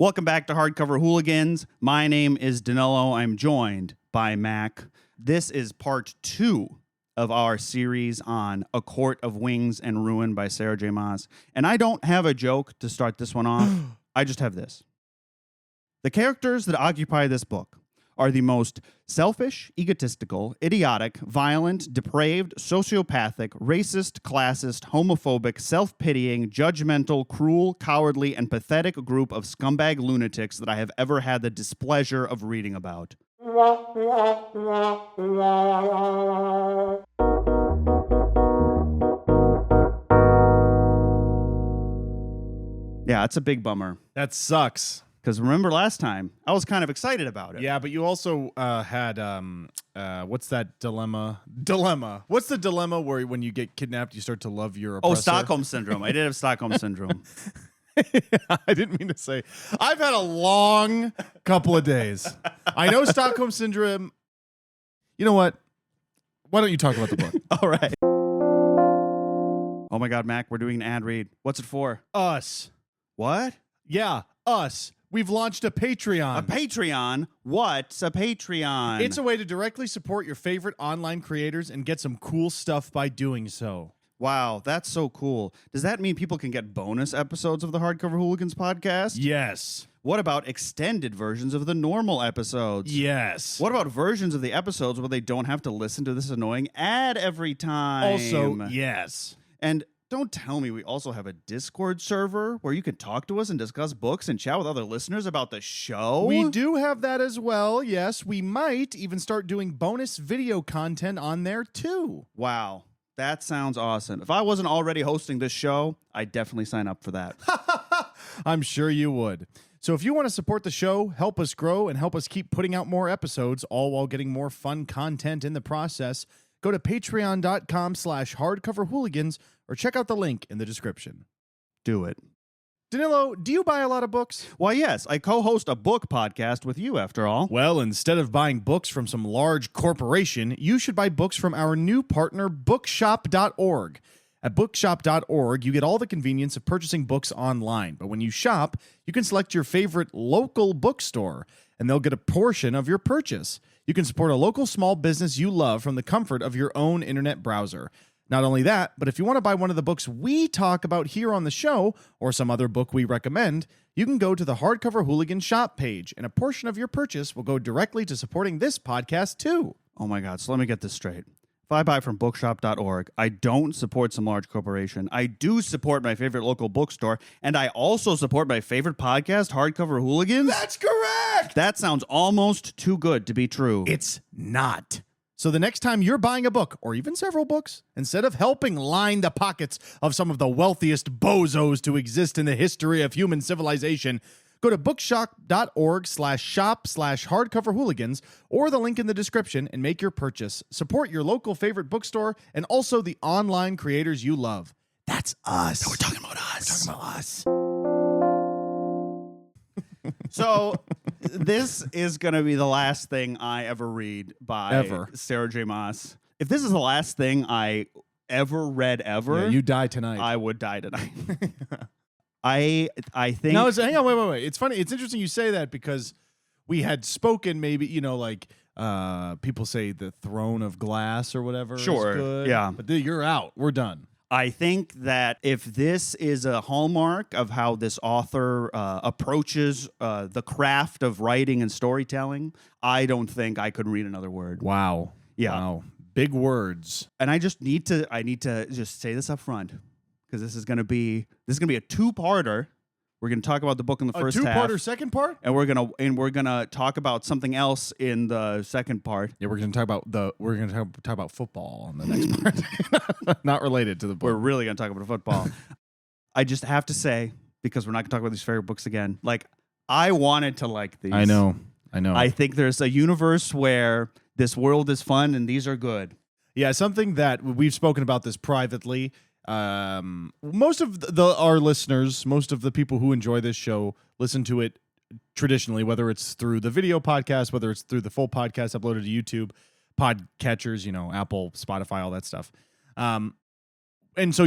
Welcome back to Hardcover Hooligans. My name is Danilo. I'm joined by Mac. This is part 2 of our series on A Court of Wings and Ruin by Sarah J. Maas. And I don't have a joke to start this one off. I just have this. The characters that occupy this book are the most selfish, egotistical, idiotic, violent, depraved, sociopathic, racist, classist, homophobic, self-pitying, judgmental, cruel, cowardly, and pathetic group of scumbag lunatics that I have ever had the displeasure of reading about. Yeah, it's a big bummer. That sucks. Because remember last time, I was kind of excited about it. Yeah, but you also had, what's that dilemma? What's the dilemma where when you get kidnapped, you start to love your oppressor? Oh, Stockholm Syndrome. I did have Stockholm Syndrome. I didn't mean to say. I've had a long couple of days. I know Stockholm Syndrome. You know what? Why don't you talk about the book? All right. Oh my God, Mac, we're doing an ad read. What's it for? Us. What? Yeah, us. We've launched a Patreon. A Patreon? What's a Patreon? It's a way to directly support your favorite online creators and get some cool stuff by doing so. Wow, that's so cool. Does that mean people can get bonus episodes of the Hardcover Hooligans podcast? Yes. What about extended versions of the normal episodes? Yes. What about versions of the episodes where they don't have to listen to this annoying ad every time? Also, yes. And don't tell me we also have a Discord server where you can talk to us and discuss books and chat with other listeners about the show? We do have that as well, yes. We might even start doing bonus video content on there, too. Wow, that sounds awesome. If I wasn't already hosting this show, I'd definitely sign up for that. I'm sure you would. So if you want to support the show, help us grow, and help us keep putting out more episodes, all while getting more fun content in the process, go to patreon.com/hardcoverhooligans or check out the link in the description. Do it. Danilo, do you buy a lot of books? Why, yes, I co-host a book podcast with you, after all. Well, instead of buying books from some large corporation, you should buy books from our new partner, bookshop.org. At bookshop.org, you get all the convenience of purchasing books online. But when you shop, you can select your favorite local bookstore, and they'll get a portion of your purchase. You can support a local small business you love from the comfort of your own internet browser. Not only that, but if you want to buy one of the books we talk about here on the show, or some other book we recommend, you can go to the Hardcover Hooligan shop page, and a portion of your purchase will go directly to supporting this podcast, too. Oh my God, so let me get this straight. If I buy from bookshop.org, I don't support some large corporation. I do support my favorite local bookstore, and I also support my favorite podcast, Hardcover Hooligans? That's correct! That sounds almost too good to be true. It's not. So the next time you're buying a book, or even several books, instead of helping line the pockets of some of the wealthiest bozos to exist in the history of human civilization, go to bookshop.org/shop/hardcoverhooligans or the link in the description and make your purchase. Support your local favorite bookstore and also the online creators you love. That's us. No, we're talking about us. We're talking about us. So this is going to be the last thing I ever read by Sarah J. Maas. If this is the last thing I ever read ever, Yeah, you die tonight. I would die tonight. I think... No, hang on, wait. It's funny. It's interesting you say that because we had spoken maybe, like people say the Throne of Glass or whatever. Sure, is good, yeah. But you're out. We're done. I think that if this is a hallmark of how this author approaches the craft of writing and storytelling, I don't think I could read another word. Wow. Yeah. Wow. Big words. And I need to just say this up front because this is going to be a two-parter. We're going to talk about the book in the first half. A two-parter second part? And we're gonna talk about something else in the second part. Yeah, we're gonna talk about football on the next part. Not related to the book. We're really gonna talk about football. I just have to say, because we're not gonna talk about these favorite books again. Like, I wanted to like these. I know. I think there's a universe where this world is fun and these are good. Yeah, something that we've spoken about this privately. Most of our listeners, most of the people who enjoy this show listen to it traditionally, whether it's through the video podcast, whether it's through the full podcast uploaded to YouTube, podcatchers, Apple, Spotify, all that stuff. And so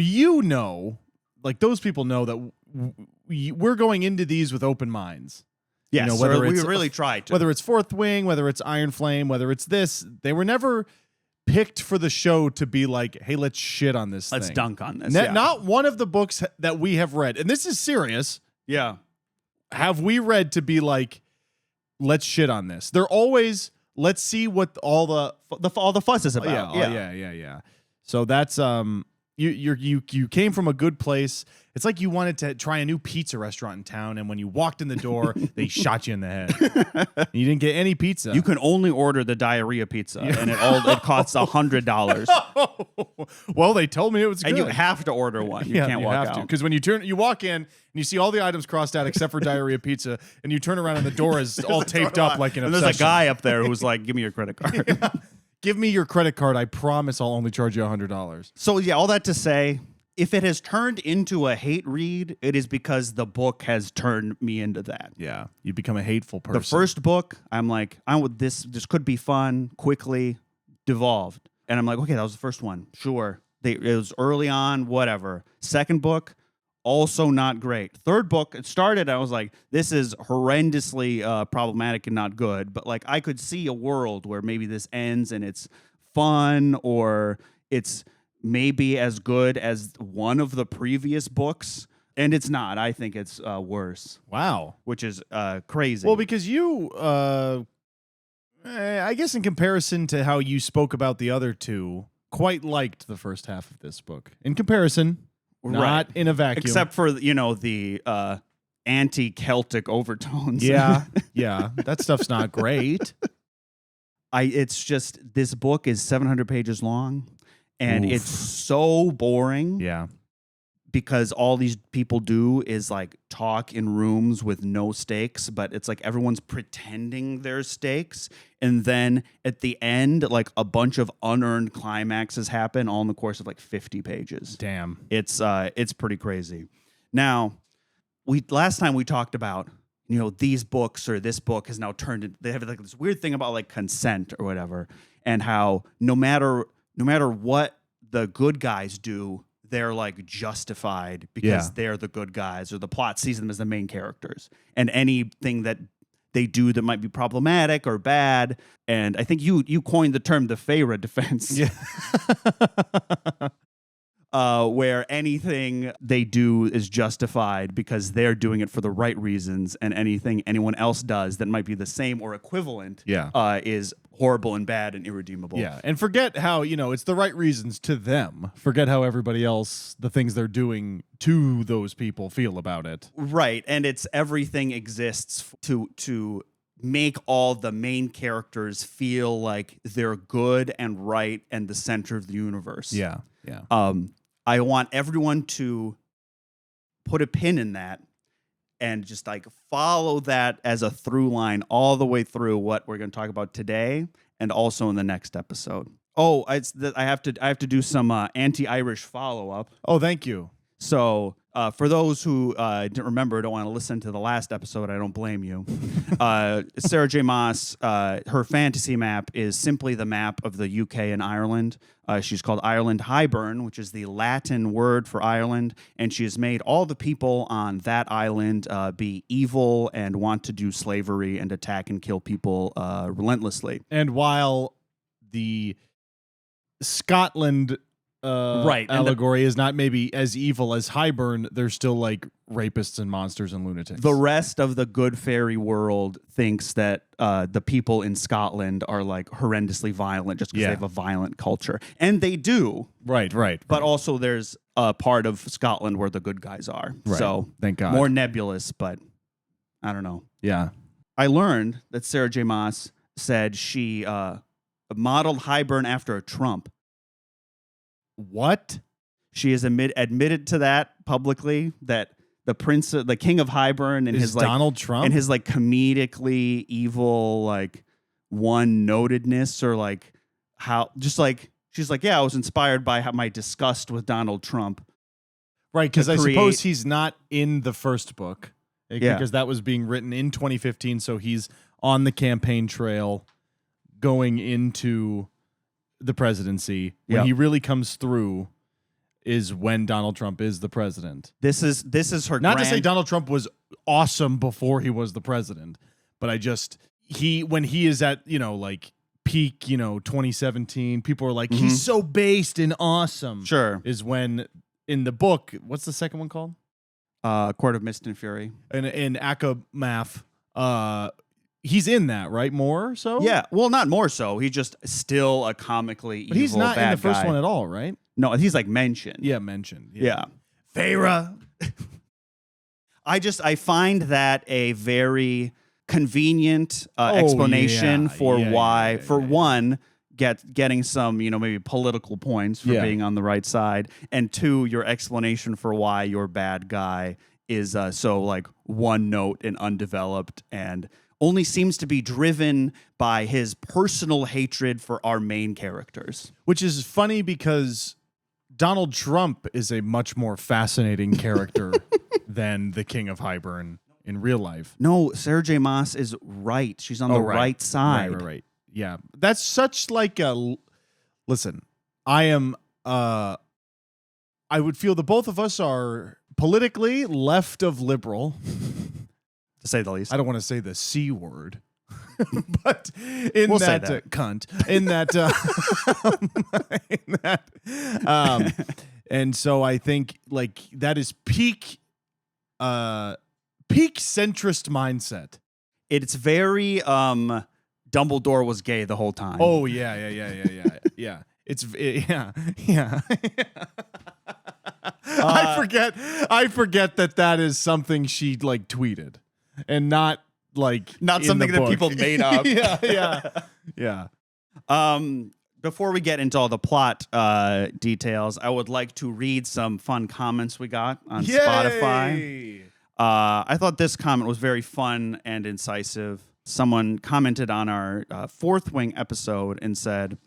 like those people know that we're going into these with open minds. Yes, whether we it's really tried to. Whether it's Fourth Wing, whether it's Iron Flame, whether it's this, they were never picked for the show to be like, hey, let's shit on this Let's thing. dunk on this. Not one of the books that we have read, and this is serious, Yeah. have we read to be like, let's shit on this. They're always, let's see what all the fuss is about. Yeah. So that's you came from a good place. It's like you wanted to try a new pizza restaurant in town, and when you walked in the door, they shot you in the head. You didn't get any pizza. You can only order the diarrhea pizza, and it costs $100. Well, they told me it was good. And you have to order one. You can't walk out. Because when you walk in and you see all the items crossed out except for diarrhea pizza, and you turn around and the door is all taped up like an obsession. There's a guy up there who's like, "Give me your credit card." Give me your credit card. I promise I'll only charge you $100. So yeah, all that to say, if it has turned into a hate read, it is because the book has turned me into that. Yeah, you become a hateful person. The first book, I'm like, this could be fun, quickly devolved. And I'm like, okay, that was the first one. Sure. It was early on, whatever. Second book, also not great. Third book, it started, I was like, this is horrendously problematic and not good. But like, I could see a world where maybe this ends and it's fun, or it's maybe as good as one of the previous books. And it's not. I think it's worse. Wow. Which is crazy. Well, because you, I guess in comparison to how you spoke about the other two, quite liked the first half of this book. In comparison, not in a vacuum. Except for, the anti-Celtic overtones. Yeah, that stuff's not great. It's just, this book is 700 pages long, and it's so boring. Yeah. Because all these people do is like talk in rooms with no stakes, but it's like everyone's pretending there's stakes. And then at the end, like a bunch of unearned climaxes happen all in the course of like 50 pages. Damn. It's pretty crazy. Now, last time we talked about, these books, or this book has now turned into, they have like this weird thing about like consent or whatever, and how no matter what the good guys do, they're like justified because they're the good guys, or the plot sees them as the main characters, and anything that they do that might be problematic or bad. And I think you coined the term the Feyre defense. Yeah. Where anything they do is justified because they're doing it for the right reasons, and anything anyone else does that might be the same or equivalent is horrible and bad and irredeemable. Yeah, and forget how, it's the right reasons to them. Forget how everybody else, the things they're doing to those people, feel about it. Right, and it's everything exists to make all the main characters feel like they're good and right and the center of the universe. Yeah. I want everyone to put a pin in that and just like follow that as a through line all the way through what we're going to talk about today and also in the next episode. Oh, I have to do some anti-Irish follow-up. Oh, thank you. So for those who don't want to listen to the last episode, I don't blame you. Sarah J. Maas, her fantasy map is simply the map of the UK and Ireland. She's called Ireland Highburn, which is the Latin word for Ireland, and she has made all the people on that island be evil and want to do slavery and attack and kill people relentlessly. And while the Scotland allegory is not maybe as evil as Highburn, they're still like rapists and monsters and lunatics. The rest of the good fairy world thinks that the people in Scotland are like horrendously violent just because they have a violent culture. And they do. Right. But also there's a part of Scotland where the good guys are. Right. So thank God. More nebulous, but I don't know. Yeah. I learned that Sarah J. Maas said she modeled Highburn after a Trump. What? She has admitted to that publicly, that the king of Highburn and is his like Donald Trump and his like comedically evil like one notedness, or like how just like she's like, I was inspired by my disgust with Donald Trump. Right, because I suppose he's not in the first book. Because that was being written in 2015, so he's on the campaign trail going into the presidency. When he really comes through, is when Donald Trump is the president. This is her. Not to say Donald Trump was awesome before he was the president, but when he is at, like peak, 2017, people are like, he's so based and awesome. Sure. Is when in the book, what's the second one called? Court of Mist and Fury. In Akamath, he's in that, right? More so? Yeah. Well, not more so. He's just still a comically evil But he's not in the first guy. one at all, right? No, he's like mentioned. Yeah, mentioned. Yeah. Feyre. I find that a very convenient explanation for why, one, getting some, maybe political points for being on the right side, and two, your explanation for why your bad guy is so like one note and undeveloped and only seems to be driven by his personal hatred for our main characters. Which is funny because Donald Trump is a much more fascinating character than the King of Highburn in real life. No, Sarah J. Maas is right. She's on the right side. Right. Yeah. That's such like a... Listen, I would feel the both of us are politically left of liberal. To say the least. I don't want to say the C word. But we'll say that. Cunt. And so I think like that is peak centrist mindset. It's very Dumbledore was gay the whole time. Oh yeah. Yeah. I forget that is something she like tweeted and not something that people made up. Yeah. Before we get into all the plot details, I would like to read some fun comments we got on Spotify. I thought this comment was very fun and incisive. Someone commented on our Fourth Wing episode and said,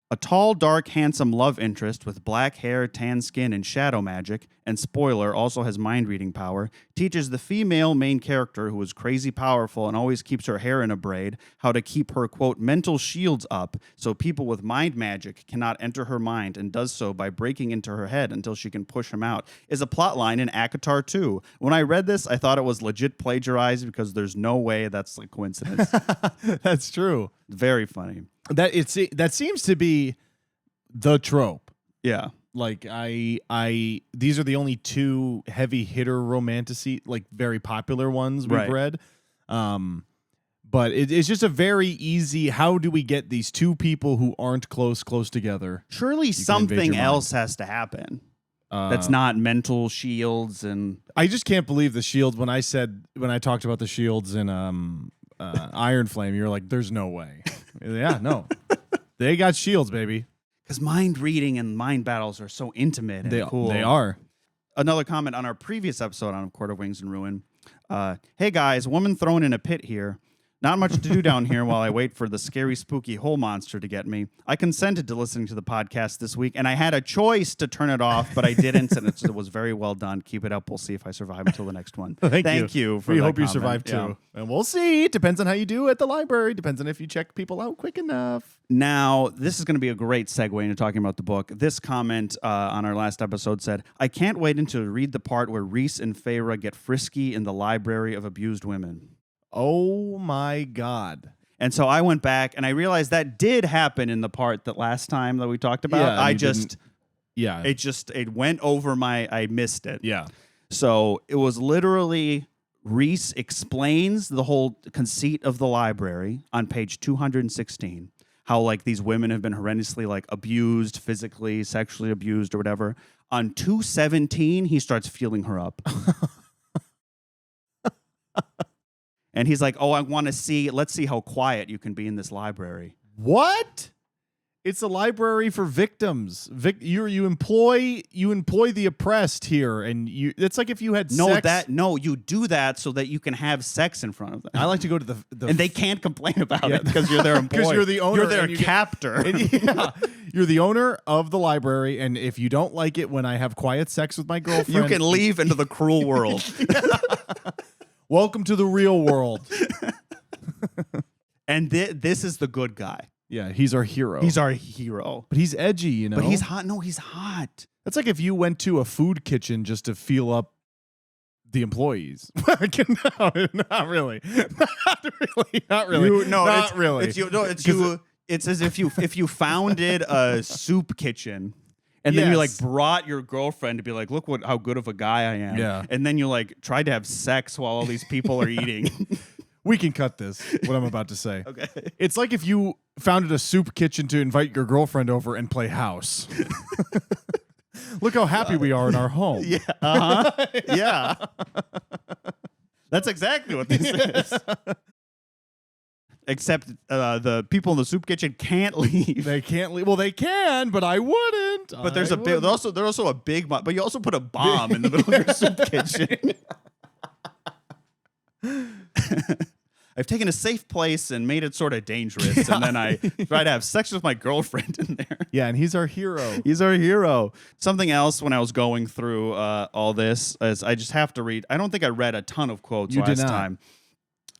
"A tall, dark, handsome love interest with black hair, tan skin, and shadow magic, and spoiler, also has mind-reading power, teaches the female main character, who is crazy powerful and always keeps her hair in a braid, how to keep her, quote, mental shields up so people with mind magic cannot enter her mind, and does so by breaking into her head until she can push him out, is a plotline in ACOTAR 2. When I read this, I thought it was legit plagiarized because there's no way that's like coincidence." That's true. Very funny. That seems to be the trope. Yeah. Like these are the only two heavy hitter romantic-y, like very popular ones we've read. But it's just a very easy, how do we get these two people who aren't close together? Surely something else has to happen. That's not mental shields. And I just can't believe the shields. When I talked about the shields in Iron Flame, you're like, there's no way. Yeah, no. They got shields, baby. Because mind reading and mind battles are so intimate and cool. They are. Another comment on our previous episode on Court of Wings and Ruin. Hey guys, woman thrown in a pit here. Not much to do down here while I wait for the scary, spooky hole monster to get me. I consented to listening to the podcast this week, and I had a choice to turn it off, but I didn't, and it was very well done. Keep it up. We'll see if I survive until the next one. Thank you for We that hope you comment. survive, too. Yeah. And we'll see. It depends on how you do at the library. Depends on if you check people out quick enough. Now, this is going to be a great segue into talking about the book. This comment on our last episode said, "I can't wait until to read the part where Rhys and Feyre get frisky in the library of abused women." Oh my God. And so I went back and I realized that did happen in the part that last time that we talked about. Yeah, it went over I missed it. Yeah. So it was literally Rhys explains the whole conceit of the library on page 216. How like these women have been horrendously like abused, physically, sexually abused or whatever. On 217, he starts feeling her up. And he's like, "Oh, let's see how quiet you can be in this library." What? It's a library for victims. You employ the oppressed here, and it's like if you had sex. You do that so that you can have sex in front of them. I like to go to the and they can't complain about it because you're their employee. Because you're the owner. You're their captor. You're the owner of the library, and if you don't like it when I have quiet sex with my girlfriend, you can leave into the cruel world. Welcome to the real world. And this is the good guy. Yeah, he's our hero. He's our hero. But he's edgy, you know. But he's hot. No, he's hot. That's like if you went to a food kitchen just to feel up the employees. No, not really. Not really. Not really. It's you. No, it's you. It's as if you founded a soup kitchen. And then you like brought your girlfriend to be like, look how good of a guy I am. Yeah. And then you like tried to have sex while all these people are eating. We can cut this, what I'm about to say. Okay. It's like if you founded a soup kitchen to invite your girlfriend over and play house. Look how happy we are in our home. Yeah. Uh-huh. Yeah. That's exactly what this is. Except the people in the soup kitchen can't leave. They can't leave. Well, they can, but I wouldn't. But there's also a big bomb. But you also put a bomb in the middle of your soup kitchen. I've taken a safe place and made it sort of dangerous, and then I try to have sex with my girlfriend in there. Yeah, and he's our hero. He's our hero. Something else when I was going through all this is I just have to read. I don't think I read a ton of quotes last time.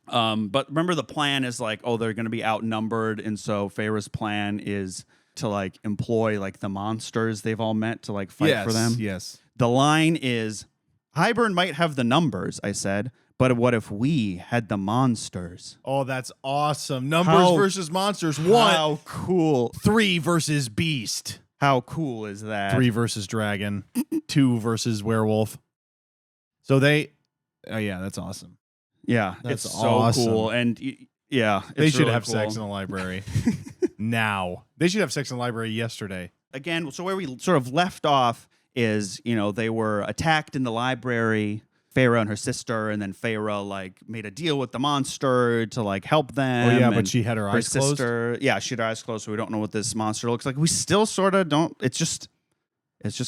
But remember the plan is like, oh, they're going to be outnumbered, and so Feyre's plan is to like employ like the monsters they've all met to like fight for them. Yes. The line is, Hybern might have the numbers, I said, but what if we had the monsters? Oh, that's awesome. Numbers versus monsters. How cool. 3 versus beast. How cool is that? 3 versus dragon. 2 versus werewolf. So they, yeah, that's awesome. Yeah, that's it's awesome. So cool. And yeah, they should really have cool. sex in the library now. They should have sex in the library yesterday. Again, so where we sort of left off is, they were attacked in the library, Feyre and her sister, and then Feyre like made a deal with the monster to like help them. Oh yeah, but she had her eyes closed. Yeah, she had her eyes closed, so we don't know what this monster looks like. We still sort of don't. It's just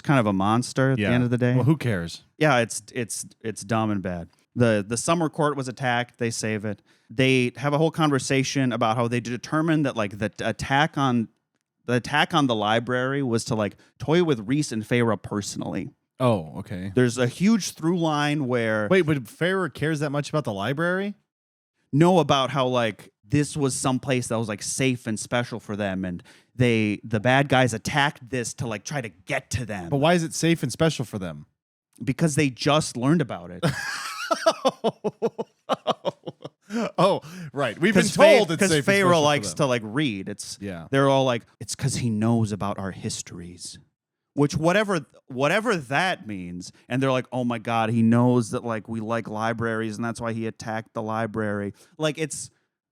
kind of a monster at the end of the day. Well, who cares? Yeah, it's dumb and bad. The summer court was attacked. They save it. They have a whole conversation about how they determined that like the attack on the library was to like toy with Rhys and Feyre personally. Oh, okay. There's a huge through line where wait, but Feyre cares that much about the library? Know about how like this was someplace that was like safe and special for them, and the bad guys attacked this to like try to get to them. But why is it safe and special for them? Because they just learned about it. Oh, right. We've been told it's safe. Because Feyre likes to like read. They're all like, it's because he knows about our histories. Which whatever that means, and they're like, oh my god, he knows that like we like libraries, and that's why he attacked the library. Like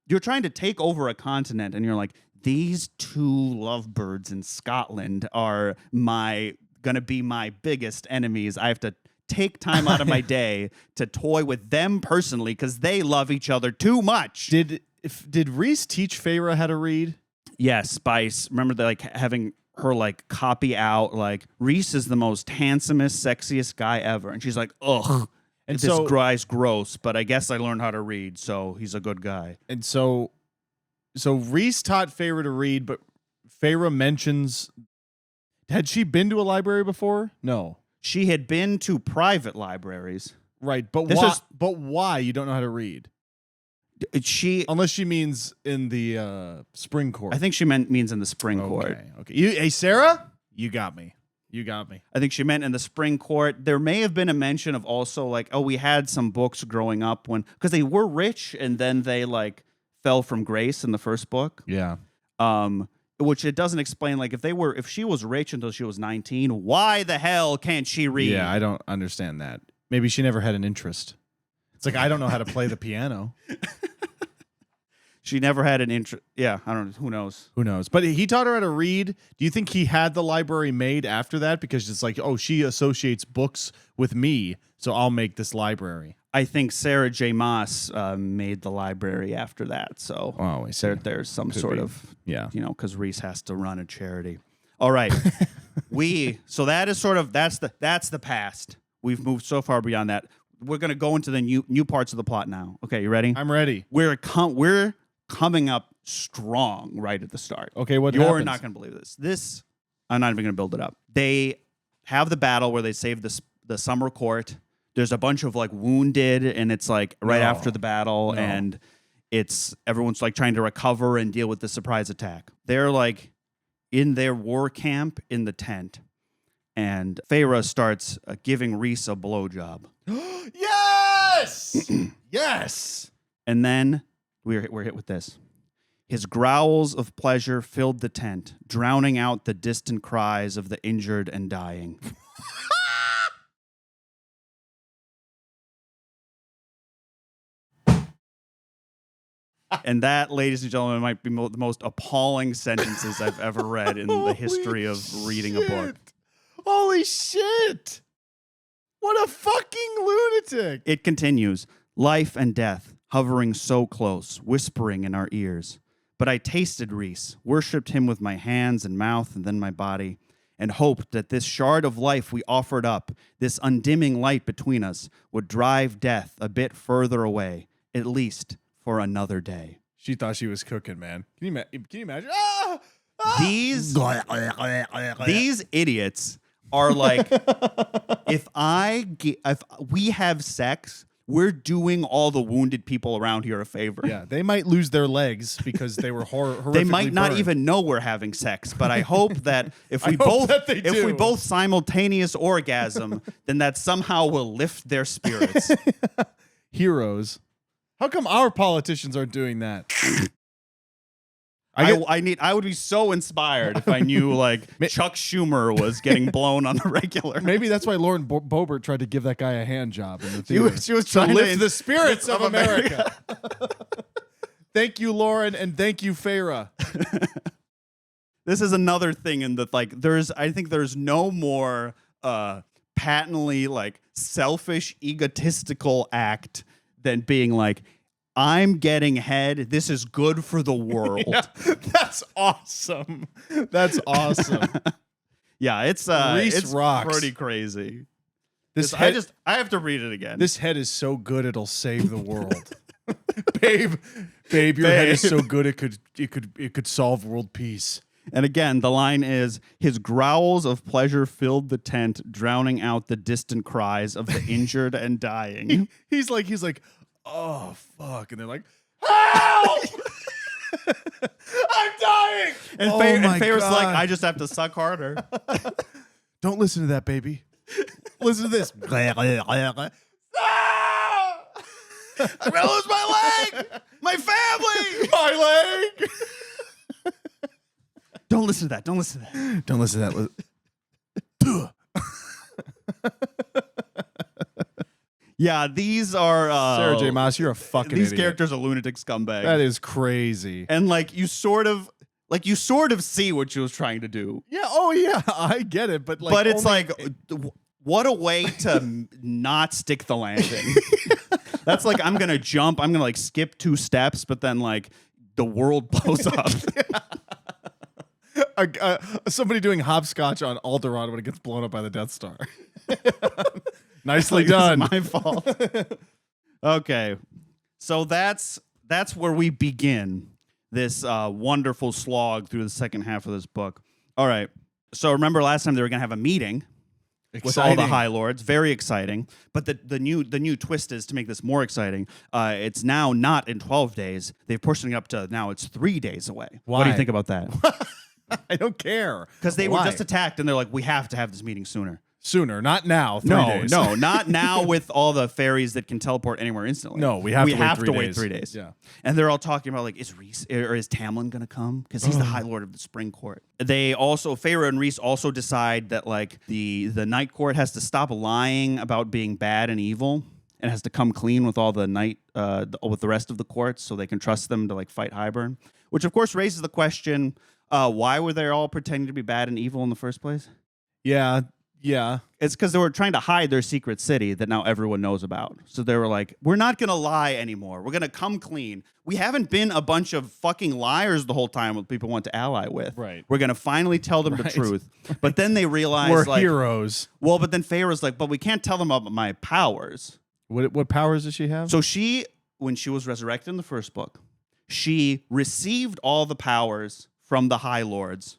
you're trying to take over a continent, and you're like, these 2 lovebirds in Scotland are gonna be my biggest enemies. I have to take time out of my day to toy with them personally because they love each other too much. Did Rhys teach Feyre how to read? Yes, remember like having her like copy out like Rhys is the most handsomest, sexiest guy ever, and she's like, ugh, and this guy's gross, but I guess I learned how to read, so he's a good guy. And so Rhys taught Feyre to read, but Feyre mentions, had she been to a library before? No, she had been to private libraries, right? But why? But why you don't know how to read? Unless she means in the spring court. I think she means in the spring court. Okay. Hey, Sarah, you got me. I think she meant in the spring court. There may have been a mention of also like, oh, we had some books growing up because they were rich and then they like fell from grace in the first book. Yeah. Which it doesn't explain. Like if she was rich until she was 19, why the hell can't she read? Yeah, I don't understand that. Maybe she never had an interest. It's like, I don't know how to play the piano. She never had an interest. Yeah, I don't know. Who knows? Who knows? But he taught her how to read. Do you think he had the library made after that? Because it's like, oh, she associates books with me, so I'll make this library. I think Sarah J. Maas made the library after that. So there's some sort of, because Rhys has to run a charity. All right. So that is sort of, that's the past. We've moved so far beyond that. We're going to go into the new parts of the plot now. Okay, you ready? I'm ready. We're coming up strong right at the start. Okay, what You're happens? not going to believe this. I'm not even going to build it up. They have the battle where they save the summer court. There's a bunch of like wounded, and it's like right after the battle, and everyone's like trying to recover and deal with the surprise attack. They're like in their war camp in the tent, and Feyre starts giving Rhys a blowjob. Yes! Yes! And then we're hit with this. His growls of pleasure filled the tent, drowning out the distant cries of the injured and dying. And that, ladies and gentlemen, might be the most appalling sentences I've ever read in the history of reading a book. Holy shit! What a fucking lunatic! It continues, life and death, hovering so close, whispering in our ears. But I tasted Rhys, worshipped him with my hands and mouth and then my body, and hoped that this shard of life we offered up, this undimming light between us, would drive death a bit further away, at least for another day. She thought she was cooking, man. Can you imagine? These idiots are like, if we have sex, we're doing all the wounded people around here a favor. Yeah, they might lose their legs because they were horrifically They might not burned. even know we're having sex, but I hope that if we both simultaneous orgasm, then that somehow will lift their spirits. Heroes. How come our politicians are doing that? I would be so inspired if I knew like Chuck Schumer was getting blown on the regular. Maybe that's why Lauren Boebert tried to give that guy a hand job in the theater. She was trying to lift the spirits of America. Thank you, Lauren, and thank you, Feyre. This is another thing in that like I think there's no more patently like selfish, egotistical act than being like, I'm getting head. This is good for the world. Yeah, that's awesome. That's awesome. Yeah, it's rocks. pretty crazy. I have to read it again. This head is so good it'll save the world. Babe, your head is so good it could solve world peace. And again, the line is, his growls of pleasure filled the tent, drowning out the distant cries of the injured and dying. He's like, oh, fuck. And they're like, help! I'm dying! And Feyre's like, I just have to suck harder. Don't listen to that, baby. Listen to this. I'm going to lose my leg! My family! My leg! Don't listen to that. Don't listen to that. Don't listen to that. Yeah, these are Sarah J. Maas, you're a fucking these idiot. characters are lunatic scumbags. That is crazy. And like you sort of see what she was trying to do. Yeah, oh yeah, I get it, but it's like what a way to not stick the landing. That's like, I'm gonna jump, I'm gonna like skip 2 steps, but then like the world blows up. Somebody doing hopscotch on Alderaan when it gets blown up by the Death Star. Nicely done. It's my fault. Okay, so that's where we begin this wonderful slog through the second half of this book. All right, so remember last time they were gonna have a meeting with all the High Lords. Very exciting. But the new twist is to make this more exciting. It's now not in 12 days. They've pushed it up to now it's 3 days away. Why? What do you think about that? I don't care. Because they were just attacked, and they're like, we have to have this meeting sooner. Sooner, not now. 3 days. No, not now with all the fairies that can teleport anywhere instantly. No, we have to wait 3 days. Yeah. And they're all talking about, like, is Rhys or is Tamlin going to come? Because he's the High Lord of the Spring Court. They also, Feyre and Rhys also decide that, like, the Night Court has to stop lying about being bad and evil and has to come clean with all the with the rest of the courts so they can trust them to, like, fight Hybern. Which, of course, raises the question, why were they all pretending to be bad and evil in the first place? Yeah. It's because they were trying to hide their secret city that now everyone knows about. So they were like, we're not going to lie anymore. We're going to come clean. We haven't been a bunch of fucking liars the whole time what people want to ally with. Right. We're going to finally tell them the truth. But then they realize we're like, heroes. Well, but then Feyre's like, but we can't tell them about my powers. What powers does she have? So when she was resurrected in the first book, she received all the powers from the High Lords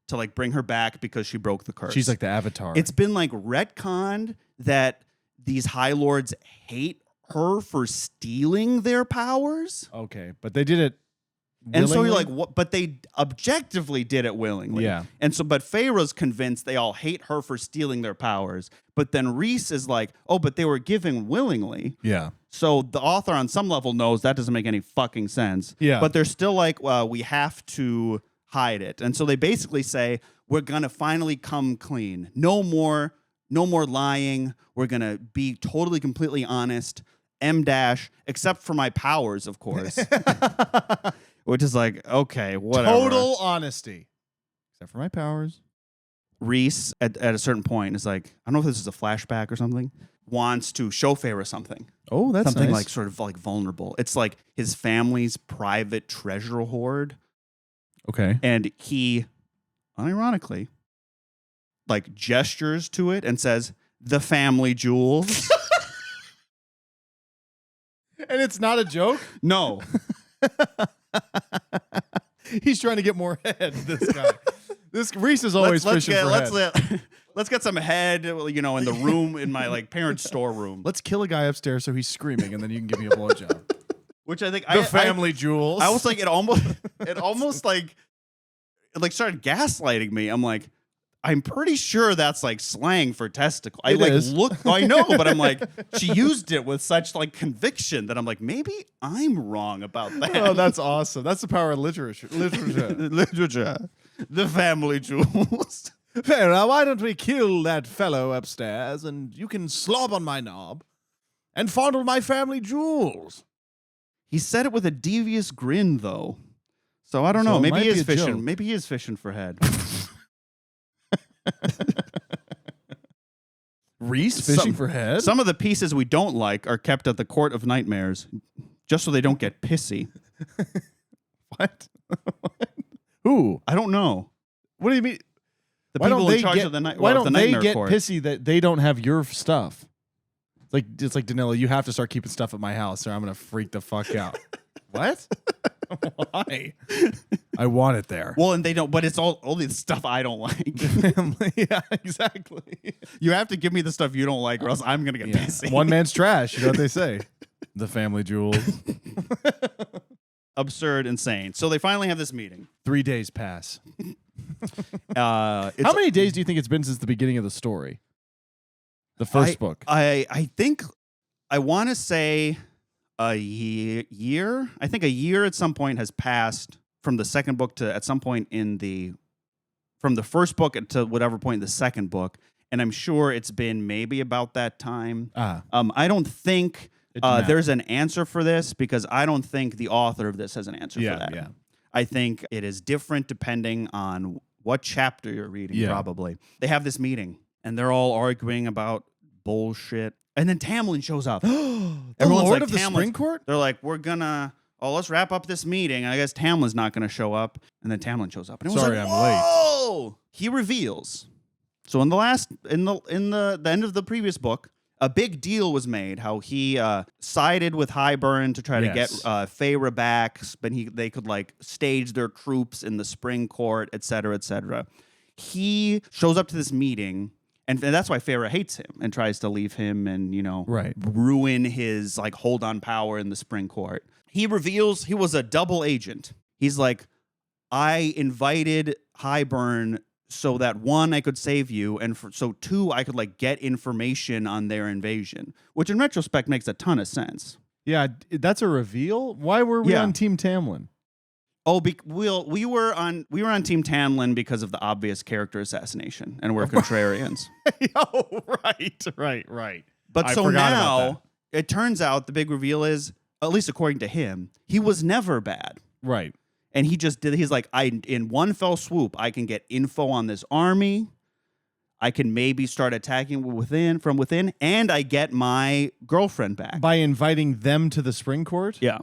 to like bring her back because she broke the curse. She's like the Avatar. It's been like retconned that these High Lords hate her for stealing their powers. Okay, but they did it willingly? And so you're like, what? But they objectively did it willingly. Yeah. And so, but Feyre's convinced they all hate her for stealing their powers. But then Rhys is like, oh, but they were giving willingly. Yeah. So the author on some level knows that doesn't make any fucking sense. Yeah. But they're still like, we have to hide it. And so they basically say, we're going to finally come clean. No more lying. We're going to be totally, completely honest. Except for my powers, of course. Which is like, okay, whatever. Total honesty. Except for my powers. Rhys, at a certain point, is like, I don't know if this is a flashback or something, wants to show Feyre something. Oh, that's something nice. like sort of like vulnerable. It's like his family's private treasure hoard. Okay. And he, unironically, like gestures to it and says, the family jewels. And it's not a joke? No. He's trying to get more head, this guy. This Rhys is always fishing for head. Let's get some head, in the room, in my like parents' storeroom. Let's kill a guy upstairs so he's screaming, and then you can give me a blowjob. Which I think The family jewels. I was like, it almost like started gaslighting me. I'm like, I'm pretty sure that's like slang for testicle. I know, but I'm like, she used it with such like conviction that I'm like, maybe I'm wrong about that. Oh, that's awesome. That's the power of literature. Literature. The family jewels. Feyre, why don't we kill that fellow upstairs and you can slob on my knob and fondle my family jewels? He said it with a devious grin, though. So I don't know. So it Maybe might he is be a fishing. joke. Maybe he is fishing for head. Rhys fishing for head? Some of the pieces we don't like are kept at the Court of Nightmares, just so they don't get pissy. What? Who? I don't know. What do you mean? The Why people don't they in charge get, of the night. Why don't the they Nightmare get Court. pissy that they don't have your stuff? It's like Danilo, you have to start keeping stuff at my house, or I'm gonna freak the fuck out. What? Why? I want it there. Well, and they don't. But it's only the stuff I don't like. Family. Yeah, exactly. You have to give me the stuff you don't like, or else I'm gonna get pissy. One man's trash. You know what they say? The family jewels. Absurd, insane. So they finally have this meeting. 3 days pass. How How many days do you think it's been since the beginning of the story? The first book. I think I want to say a year. I think a year at some point has passed from the second book to at some point from the first book to whatever point in the second book, and I'm sure it's been maybe about that time. I don't think there's an answer for this because I don't think the author of this has an answer for that. Yeah. I think it is different depending on what chapter you're reading, probably. They have this meeting, and they're all arguing about bullshit. And then Tamlin shows up. The Everyone's Lord like, of the Spring Court? They're like, let's wrap up this meeting. And I guess Tamlin's not going to show up. And then Tamlin shows up. And Sorry, like, I'm late. Whoa! He reveals. So in the end of the previous book, a big deal was made how he sided with Hybern to try to get Feyre back, but they could like stage their troops in the Spring Court, et cetera, et cetera. He shows up to this meeting, and that's why Feyre hates him and tries to leave him and ruin his like hold on power in the Spring Court. He reveals he was a double agent. He's like, I invited Hybern so that one, I could save you, and so two, I could like get information on their invasion, which in retrospect makes a ton of sense. Yeah, that's a reveal. Why were we on Team Tamlin? Oh, we were on Team Tamlin because of the obvious character assassination, and we're contrarians. Oh, right. But so now it turns out the big reveal is, at least according to him, he was never bad. Right. And he just did. He's like, in one fell swoop, I can get info on this army. I can maybe start attacking from within, and I get my girlfriend back By inviting them to the Spring Court? Yeah.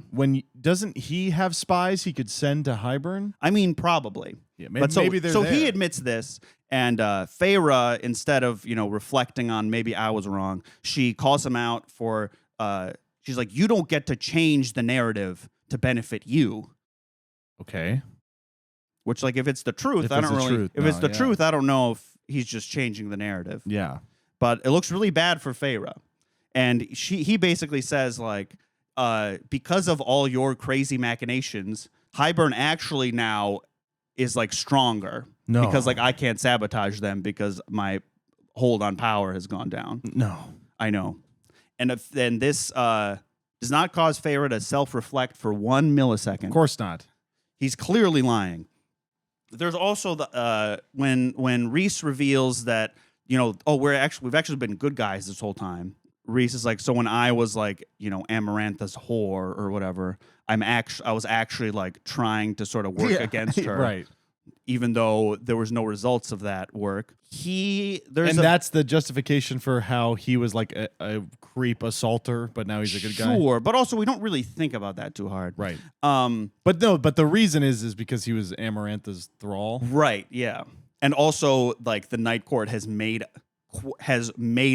Doesn't he have spies he could send to Hybern? I mean, probably. Yeah, maybe they're so there. he admits this, and Feyre, instead of reflecting on maybe I was wrong, she calls him out for. She's like, you don't get to change the narrative to benefit you. Okay. Which, like, if it's the truth, I don't really. If it's the truth, I don't know if he's just changing the narrative. Yeah. But it looks really bad for Feyre. And he basically says, like, because of all your crazy machinations, Highburn actually now is, like, stronger. No. Because, like, I can't sabotage them because my hold on power has gone down. No. I know. And this does not cause Feyre to self-reflect for 1 millisecond. Of course not. He's clearly lying. There's also the when Rhys reveals that, we've actually been good guys this whole time. Rhys is like, so when I was like, Amarantha's whore or whatever, I was actually like trying to sort of work against her, right? Even though there was no results of that work. That's the justification for how he was like a creep assaulter, but now he's a good guy. Sure, but also we don't really think about that too hard, right? But the reason is because he was Amarantha's thrall, right? Yeah, and also like the Night Court has made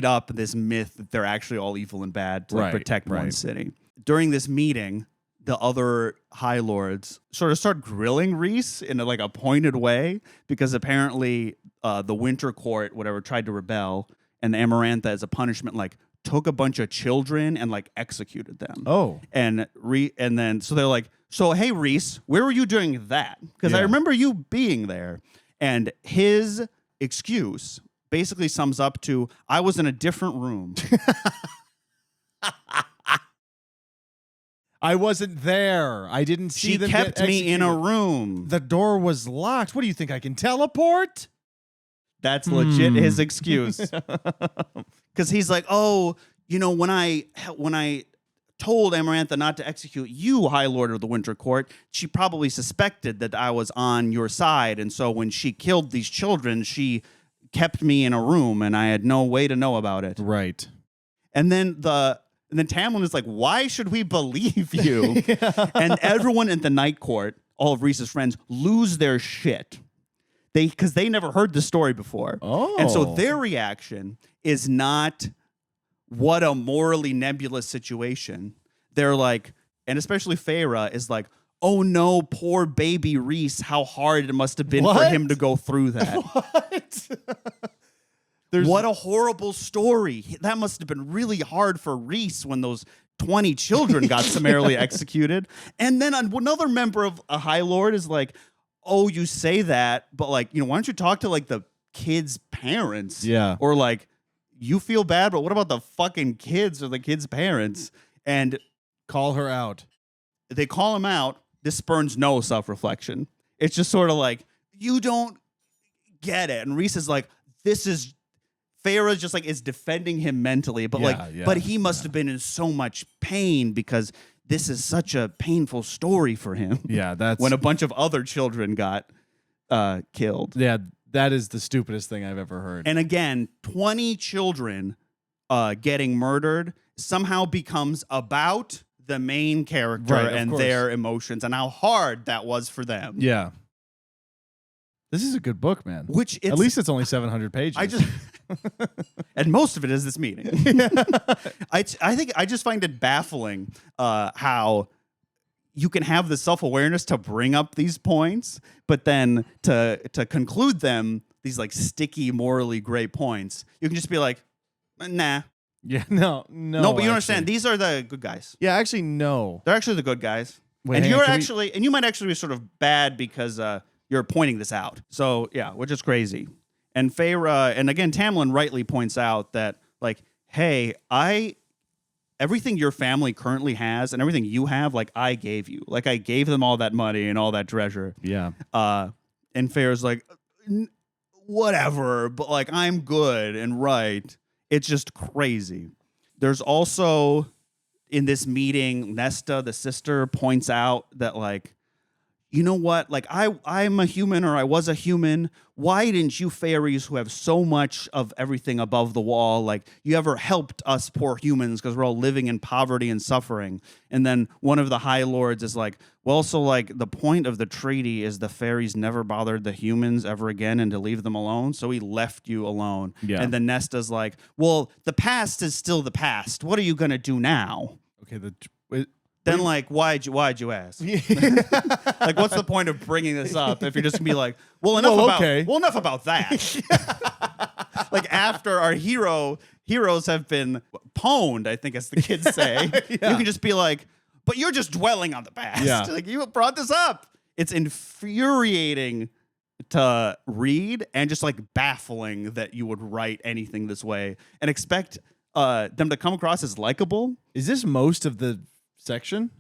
up this myth that they're actually all evil and bad to protect one city. During this meeting, the other High Lords sort of start grilling Rhys in a pointed way because apparently the Winter Court, whatever, tried to rebel, and Amarantha, as a punishment, like took a bunch of children and like executed them. Oh, and then so they're like, so hey Rhys, where were you doing that? Because I remember you being there. And his excuse basically sums up to, I was in a different room. I wasn't there. I didn't see them. She kept me in a room. The door was locked. What do you think? I can teleport? That's legit his excuse. Because he's like, oh, when I told Amarantha not to execute you, High Lord of the Winter Court, she probably suspected that I was on your side. And so when she killed these children, she kept me in a room and I had no way to know about it. Right. And then Tamlin is like, why should we believe you? And everyone in the Night Court, all of Rhys's friends, lose their shit. Because they never heard the story before. Oh. And so their reaction is not, what a morally nebulous situation. They're like, and especially Feyre is like, oh no, poor baby Rhys, how hard it must have been for him to go through that. What? What a horrible story. That must have been really hard for Rhys when those 20 children got summarily executed. And then another member of a High Lord is like, oh, you say that, but like, why don't you talk to like the kids' parents? Yeah. Or like, you feel bad, but what about the fucking kids or the kids' parents? And call her out. They call him out. This spurns no self-reflection. It's just sort of like, you don't get it. And Rhys is like, Feyre just like is defending him mentally, but but he must have been in so much pain because this is such a painful story for him. Yeah, that's when a bunch of other children got killed. Yeah, that is the stupidest thing I've ever heard. And again, 20 children getting murdered somehow becomes about the main character and their emotions and how hard that was for them. Yeah. This is a good book, man. At least it's only 700 pages. And most of it is this meeting. I think I just find it baffling how you can have the self-awareness to bring up these points, but then to conclude them, these like sticky, morally gray points, you can just be like, nah. Yeah, no. But you understand, these are the good guys. Yeah, actually, no. They're actually the good guys. Wait, and you might actually be sort of bad because you're pointing this out. So yeah, which is crazy. And Feyre, and again, Tamlin rightly points out that, like, hey, everything your family currently has and everything you have, like, I gave you. Like, I gave them all that money and all that treasure. Yeah. And Feyre's like, whatever, but, like, I'm good and right. It's just crazy. There's also, in this meeting, Nesta, the sister, points out that, like, you know what? Like, I'm a human, or I was a human. Why didn't you fairies who have so much of everything above the wall, like, you ever helped us poor humans because we're all living in poverty and suffering? And then one of the High Lords is like, well, so, like, the point of the treaty is the fairies never bothered the humans ever again and to leave them alone, so he left you alone. Yeah. And then Nesta's like, well, the past is still the past. What are you going to do now? Okay, Then, like, why'd you ask? Like, what's the point of bringing this up if you're just gonna be like, enough about that. Like, after our hero heroes have been pwned, I think as the kids say. You can just be like, but you're just dwelling on the past. Yeah. Like, you brought this up. It's infuriating to read and just like baffling that you would write anything this way and expect them to come across as likable. Is this most of the section?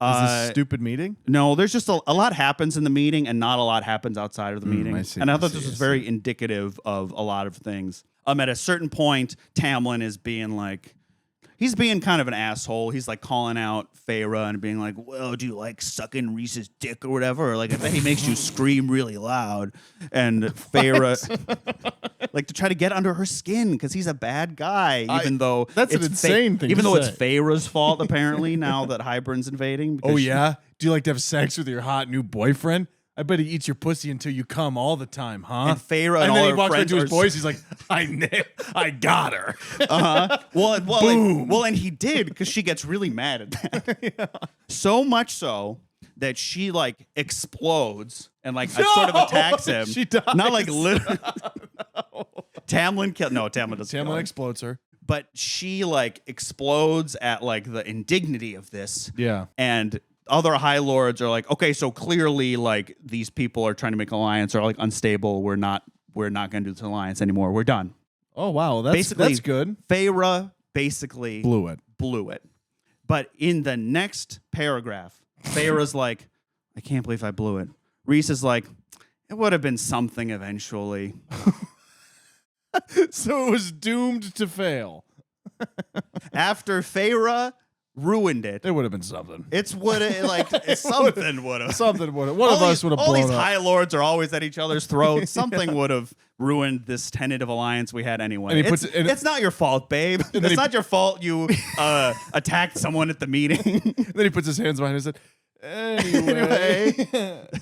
Is this stupid meeting? No, there's just a lot happens in the meeting and not a lot happens outside of the meeting. I see, and I thought this was very indicative of a lot of things. At a certain point, Tamlin is being like, he's being kind of an asshole. He's like calling out Feyre and being like, well, do you like sucking Rhys's dick or whatever? Or like, I bet he makes you scream really loud. And Feyre, like to try to get under her skin because he's a bad guy, even though that's an insane thing even to though say. it's Feyre's fault, apparently, now that Hybern's invading. Oh, yeah? Do you like to have sex with your hot new boyfriend? I bet he eats your pussy until you come all the time, huh? And Feyre and all then he her walks right friends to his are boys. He's like, I got her. Well, and he did because she gets really mad at that. Yeah. So much so that she like explodes and like sort of attacks him. She dies. Not like literally. Tamlin doesn't. Tamlin kill her. explodes her. But she like explodes at like the indignity of this. Yeah. And other High Lords are like, okay, so clearly like these people are trying to make an alliance or like unstable. We're not going to do this alliance anymore. We're done. Oh, wow. That's good. Feyre basically Blew it. But in the next paragraph, Feyre's like, I can't believe I blew it. Rhys is like, it would have been something eventually. So it was doomed to fail. After Feyre ruined it, It would have been something. something would have. Something would have. One of us would have All blown these up. High Lords are always at each other's throats. Something would have ruined this tentative alliance we had anyway. And he puts it- and- it's not your fault, babe. It's not your fault you attacked someone at the meeting. Then he puts his hands behind his head. Anyway.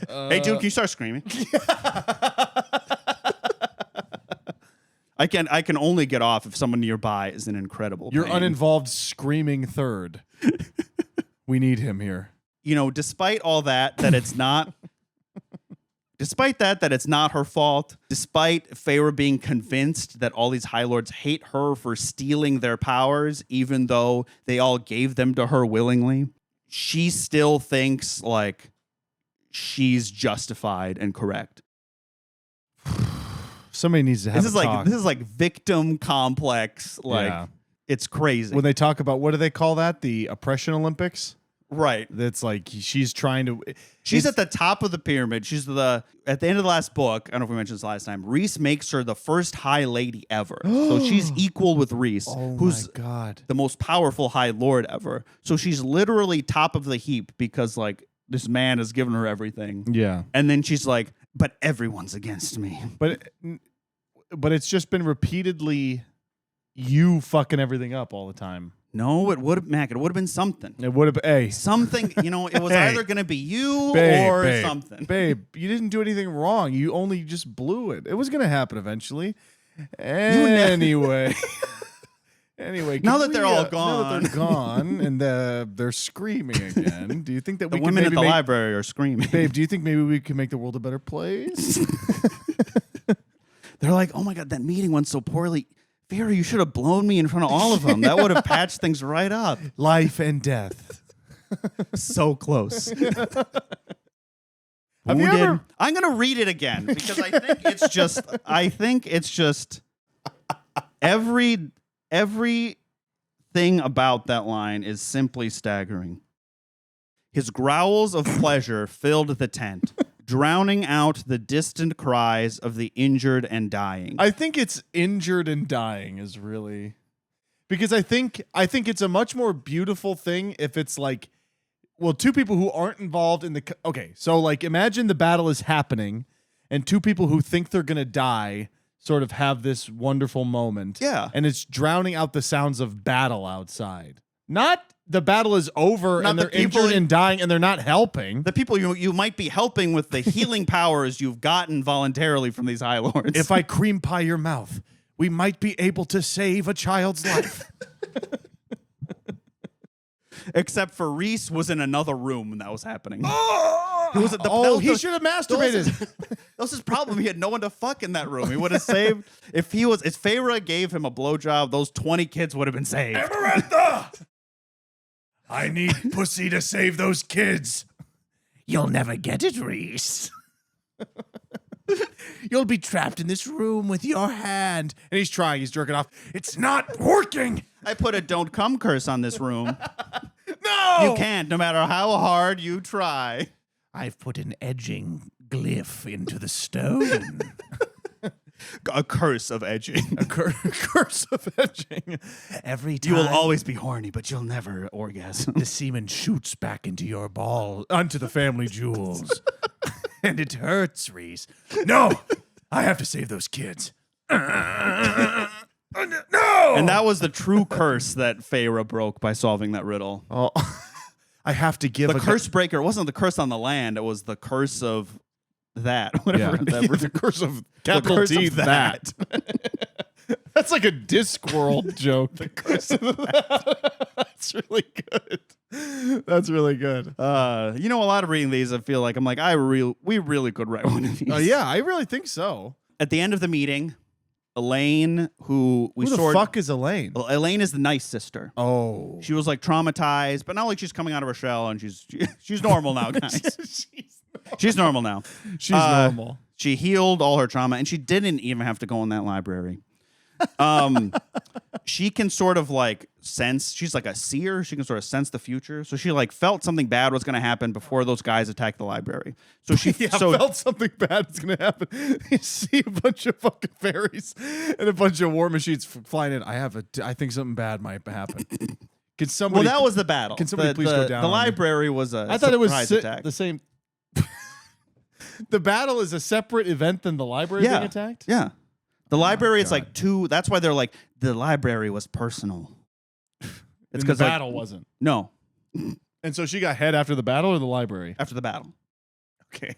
Hey, dude, can you start screaming? I can only get off if someone nearby is in incredible Your pain. uninvolved screaming third. We need him here. Despite all that it's not despite that it's not her fault, despite Feyre being convinced that all these High Lords hate her for stealing their powers, even though they all gave them to her willingly, she still thinks like she's justified and correct. Somebody needs to have This is like victim complex. Like Yeah. it's crazy. When they talk about, what do they call that? The oppression Olympics? Right. That's like she's trying to. She's at the top of the pyramid. She's at the end of the last book. I don't know if we mentioned this last time. Rhys makes her the first High Lady ever. So she's equal with Rhys, who's my God. the most powerful High Lord ever. So she's literally top of the heap because like this man has given her everything. Yeah. And then she's like, but everyone's against me. But it's just been repeatedly you fucking everything up all the time. No, it would have been something. It would have. Hey, Something, it was Hey. either going to be you babe, or babe, something. Babe, you didn't do anything wrong. You only just blew it. It was going to happen eventually. Anyway. Anyway, Now that they're all now that gone. they're gone and they're screaming again, do you think that The we can women maybe at the make, library are screaming. babe, do you think maybe we can make the world a better place? They're like, oh my God, that meeting went so poorly. Feyre, you should have blown me in front of all of them. That would have patched things right up. Life and death. So close. Have you ever- I'm going to read it again because I think it's just everything about that line is simply staggering. His growls of pleasure filled the tent, drowning out the distant cries of the injured and dying. I think it's injured and dying is really, because I think it's a much more beautiful thing if it's like, well, two people who aren't involved in the, okay, so like imagine the battle is happening and two people who think they're going to die sort of have this wonderful moment. Yeah. And it's drowning out the sounds of battle outside. Not the battle is over Not and the they're people injured and dying and they're not helping. The people you might be helping with the healing powers you've gotten voluntarily from these High Lords. If I cream pie your mouth, we might be able to save a child's life. Except for Reese was in another room when that was happening. He should have masturbated. That was his problem. He had no one to fuck in that room. He would have saved if Feyre gave him a blowjob. Those 20 kids would have been saved. Amarantha! I need pussy to save those kids. You'll never get it, Reese. You'll be trapped in this room with your hand. And he's trying. He's jerking off. It's not working. I put a don't come curse on this room. No! You can't, no matter how hard you try. I've put an edging glyph into the stone. A curse of edging. A curse of edging. Every time You will always be horny, but you'll never orgasm. the semen shoots back into your ball, onto the family jewels. And it hurts, Reese. No! I have to save those kids. No! And that was the true curse that Feyre broke by solving that riddle. Oh, I have to give The curse breaker wasn't the curse on the land. It was the curse of that. Whatever. The curse of capital curse T, of that. That's like a Discworld joke. The curse of that. That's really good. That's really good. A lot of reading these, I feel like we really could write one of these. Yeah, I really think so. At the end of the meeting, Elaine, who the fuck is Elaine? Well, Elaine is the nice sister. Oh. She was like traumatized, but not like she's coming out of her shell and she's normal now, guys. She's normal now. She's normal. She healed all her trauma, and she didn't even have to go in that library. She can sort of like sense. She's like a seer. She can sort of sense the future. So she like felt something bad was going to happen before those guys attacked the library. So she felt something bad was going to happen. You see a bunch of fucking fairies and a bunch of war machines flying in. I think something bad might happen. Can somebody? Well, that was the battle. Can somebody please go down? The library was a I thought it was attack. the same. The battle is a separate event than the library being attacked? Yeah. The library, it's like two. That's why they're like, the library was personal. It's because the battle wasn't. No. And so she got head after the battle or the library? After the battle. Okay.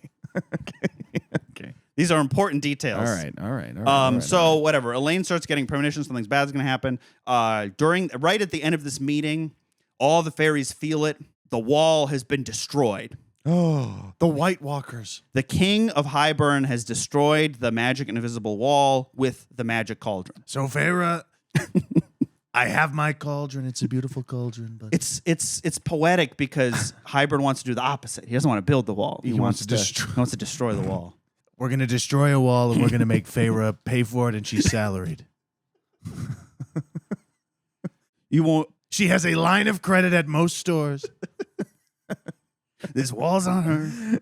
Okay. These are important details. All right. So whatever. Elaine starts getting premonitions. Something bad is going to happen. Right at the end of this meeting, all the fairies feel it. The wall has been destroyed. Oh, the White Walkers. The king of Highburn has destroyed the magic and invisible wall with the magic cauldron. So Feyre, I have my cauldron. It's a beautiful cauldron, but it's poetic because Highburn wants to do the opposite. He doesn't want to build the wall. He wants to destroy the wall. We're going to destroy a wall and we're going to make Feyre pay for it, and she's salaried. You won't. She has a line of credit at most stores. This wall's on her.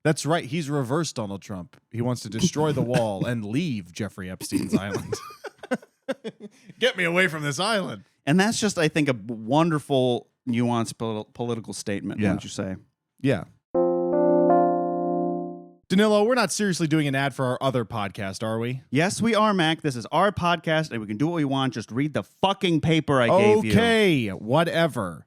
That's right. He's reverse Donald Trump. He wants to destroy the wall and leave Jeffrey Epstein's island. Get me away from this island. And that's just, I think, a wonderful, nuanced political statement, wouldn't you say? Yeah. Danilo, we're not seriously doing an ad for our other podcast, are we? Yes, we are, Mac. This is our podcast, and we can do what we want. Just read the fucking paper I gave you. Okay, whatever.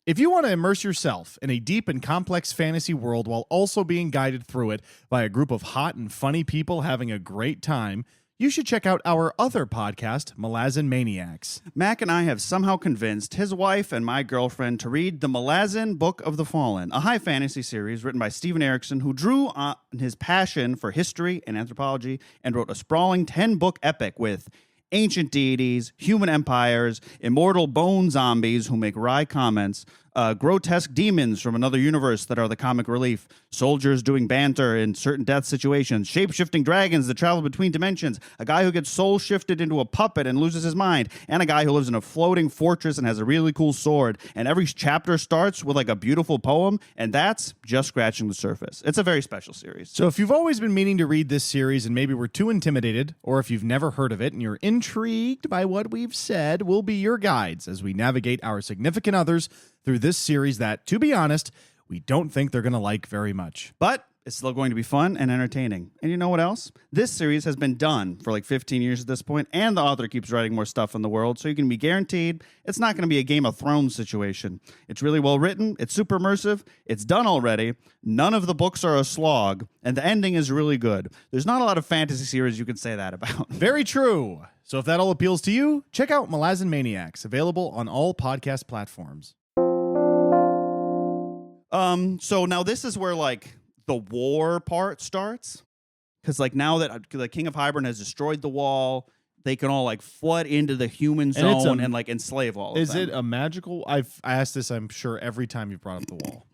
If you want to immerse yourself in a deep and complex fantasy world while also being guided through it by a group of hot and funny people having a great time, you should check out our other podcast, Malazan Maniacs. Mac and I have somehow convinced his wife and my girlfriend to read the Malazan Book of the Fallen, a high fantasy series written by Steven Erikson, who drew on his passion for history and anthropology and wrote a sprawling 10-book epic with ancient deities, human empires, immortal bone zombies who make wry comments, grotesque demons from another universe that are the comic relief, soldiers doing banter in certain death situations, shape-shifting dragons that travel between dimensions, a guy who gets soul-shifted into a puppet and loses his mind, and a guy who lives in a floating fortress and has a really cool sword. And every chapter starts with like a beautiful poem, and that's just scratching the surface. It's a very special series. So if you've always been meaning to read this series and maybe were too intimidated, or if you've never heard of it and you're intrigued by what we've said, we'll be your guides as we navigate our significant others through this series that, to be honest, we don't think they're going to like very much. But It's still going to be fun and entertaining. And you know what else? This series has been done for like 15 years at this point, and the author keeps writing more stuff in the world, so you can be guaranteed it's not going to be a Game of Thrones situation. It's really well written, it's super immersive, it's done already, none of the books are a slog, and the ending is really good. There's not a lot of fantasy series you can say that about. Very true. So if that all appeals to you, check out Maas and Maniacs, available on all podcast platforms. So now this is where like the war part starts, because like now that the King of Hybern has destroyed the wall, they can all like flood into the human zone and like enslave all of them. Is it a magical? I asked this, I'm sure, every time you brought up the wall.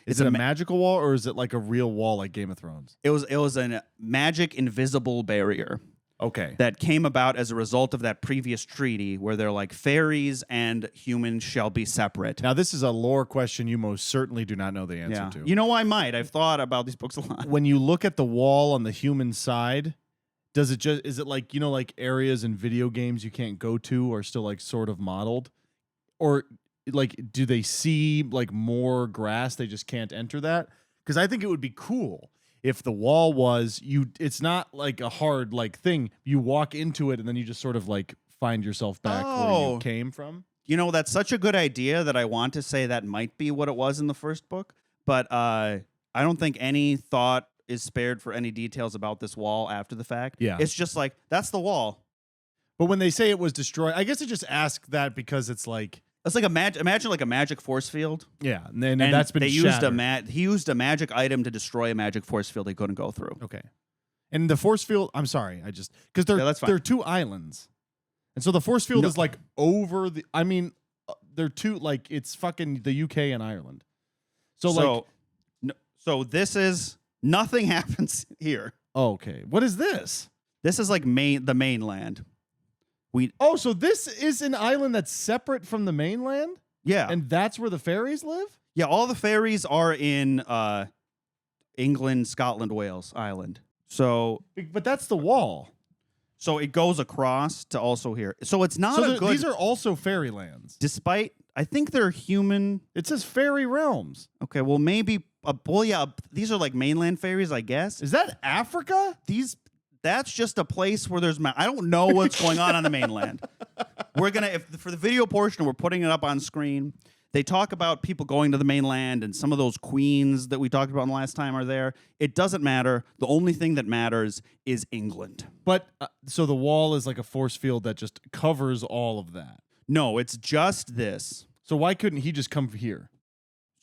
Is it a magical wall, or is it like a real wall like Game of Thrones? It was a magic invisible barrier. Okay. That came about as a result of that previous treaty where they're like fairies and humans shall be separate. Now, this is a lore question you most certainly do not know the answer to. You know, I might. I've thought about these books a lot. When you look at the wall on the human side, is it like, you know, like areas in video games you can't go to are still like sort of modeled? Or like, do they see like more grass? They just can't enter that? Because I think it would be cool if the wall was it's not like a hard like thing. You walk into it and then you just sort of like find yourself back where you came from. You know, that's such a good idea that I want to say that might be what it was in the first book. But I don't think any thought is spared for any details about this wall after the fact. Yeah. It's just like, that's the wall. But when they say it was destroyed, I guess I just ask that because it's like... It's like imagine like a magic force field. Yeah, and that's been shattered. He used a magic item to destroy a magic force field he couldn't go through. Okay, and the force field. I'm sorry, because they're two islands, and so the force field is like over the. I mean, they're two like it's fucking the UK and Ireland. So this is nothing happens here. Okay, what is this? This is like the mainland. So this is an island that's separate from the mainland? Yeah. And that's where the fairies live? Yeah, all the fairies are in England, Scotland, Wales, Ireland. But that's the wall. So it goes across to also here. So it's not a good... These are also fairy lands. Despite, I think they're human... It says fairy realms. Okay, well maybe... these are like mainland fairies, I guess. Is that Africa? That's just a place where there's... I don't know what's going on the mainland. We're going to... For the video portion, we're putting it up on screen. They talk about people going to the mainland, and some of those queens that we talked about last time are there. It doesn't matter. The only thing that matters is England. But, so the wall is like a force field that just covers all of that? No, it's just this. So why couldn't he just come here?